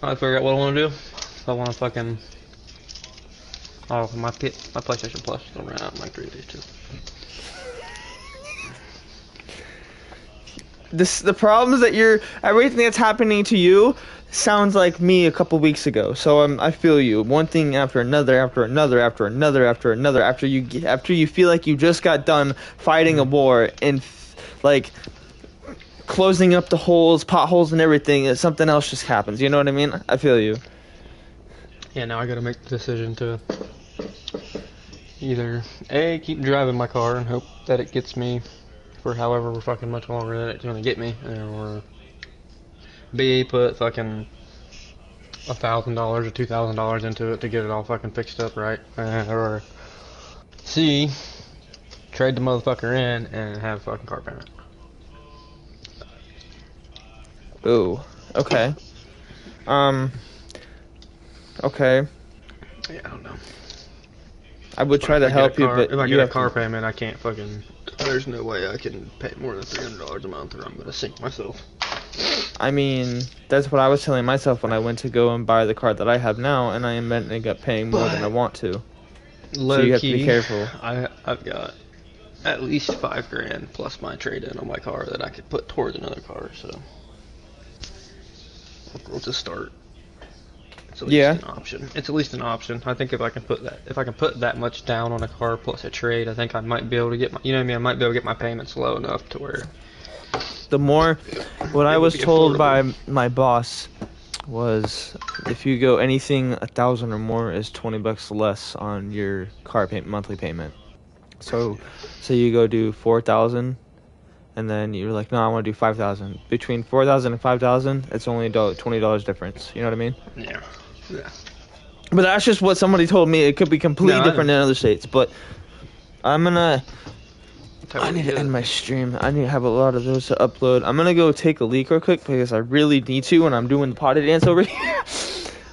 I figure out what I want to do. If I want to fucking Oh, my PlayStation Plus will run out in like 3 days too. The problem is that everything that's happening to you sounds like me a couple weeks ago. So I feel you. One thing after another, after another, after another, after another. After you feel like you just got done fighting a war and like closing up the holes, potholes, and everything, something else just happens. You know what I mean? I feel you. Yeah, now I gotta make the decision to either A, keep driving my car and hope that it gets me for however fucking much longer that it's gonna get me, or B, put fucking $1,000 or $2,000 into it to get it all fucking fixed up right, or C, trade the motherfucker in and have a fucking car payment. Ooh. Okay. Okay. Yeah, I don't know. I would try to help you, but if I you get a have car to. payment, I can't fucking. There's no way I can pay more than $300 a month, or I'm gonna sink myself. I mean, that's what I was telling myself when I went to go and buy the car that I have now, and I ended up paying more than I want to. Low So you have key, to be careful. I've got at least $5,000 plus my trade-in on my car that I could put towards another car. So we'll just start. It's at least an option. It's at least an option. I think if I can put that much down on a car plus a trade, I think I might be able to get my, you know what I mean? I might be able to get my payments low enough to where. What I was told by my boss was, if you go anything 1,000 or more, is $20 less on your car monthly payment. So you go do 4,000, and then you're like, no, I want to do 5,000. Between 4,000 and 5,000, it's only $20 difference. You know what I mean? Yeah. Yeah. But that's just what somebody told me. It could be completely different in other states. But I need to end my stream. I need to have a lot of those to upload. I'm gonna go take a leak real quick because I really need to when I'm doing the potty dance over here.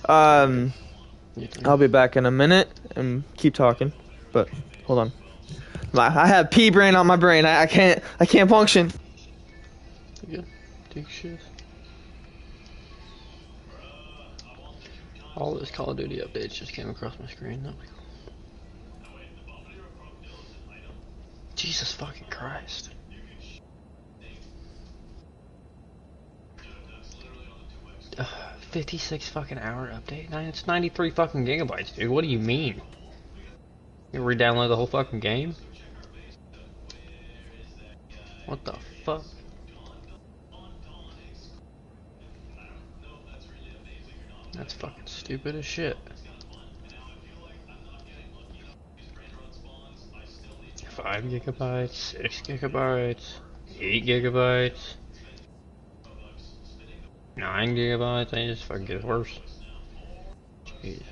I'll be back in a minute and keep talking. But hold on. I have pea brain on my brain. I can't function. Good. Take shit. All those Call of Duty updates just came across my screen. That'd be cool. Jesus fucking Christ. 56 fucking hour update? It's 93 fucking gigabytes, dude. What do you mean? You re-download the whole fucking game? What the fuck? That's fucking stupid as shit. 5 gigabytes, 6 gigabytes, 8 gigabytes, 9 gigabytes. I just fucking get worse. Jeez.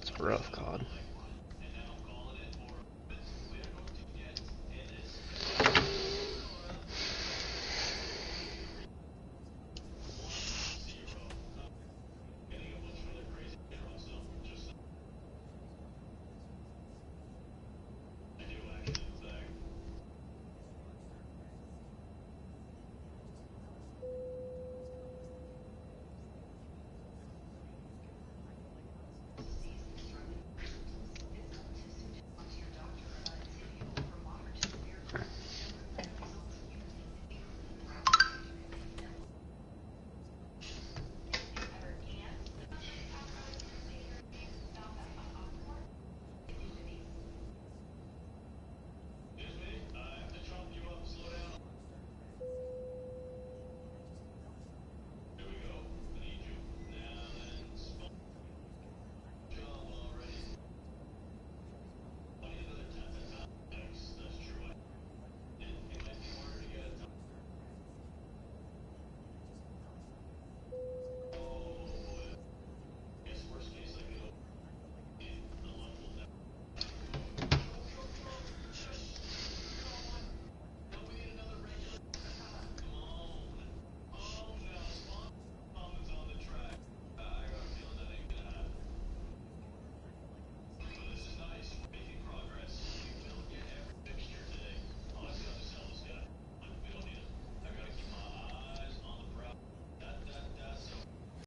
It's rough, COD.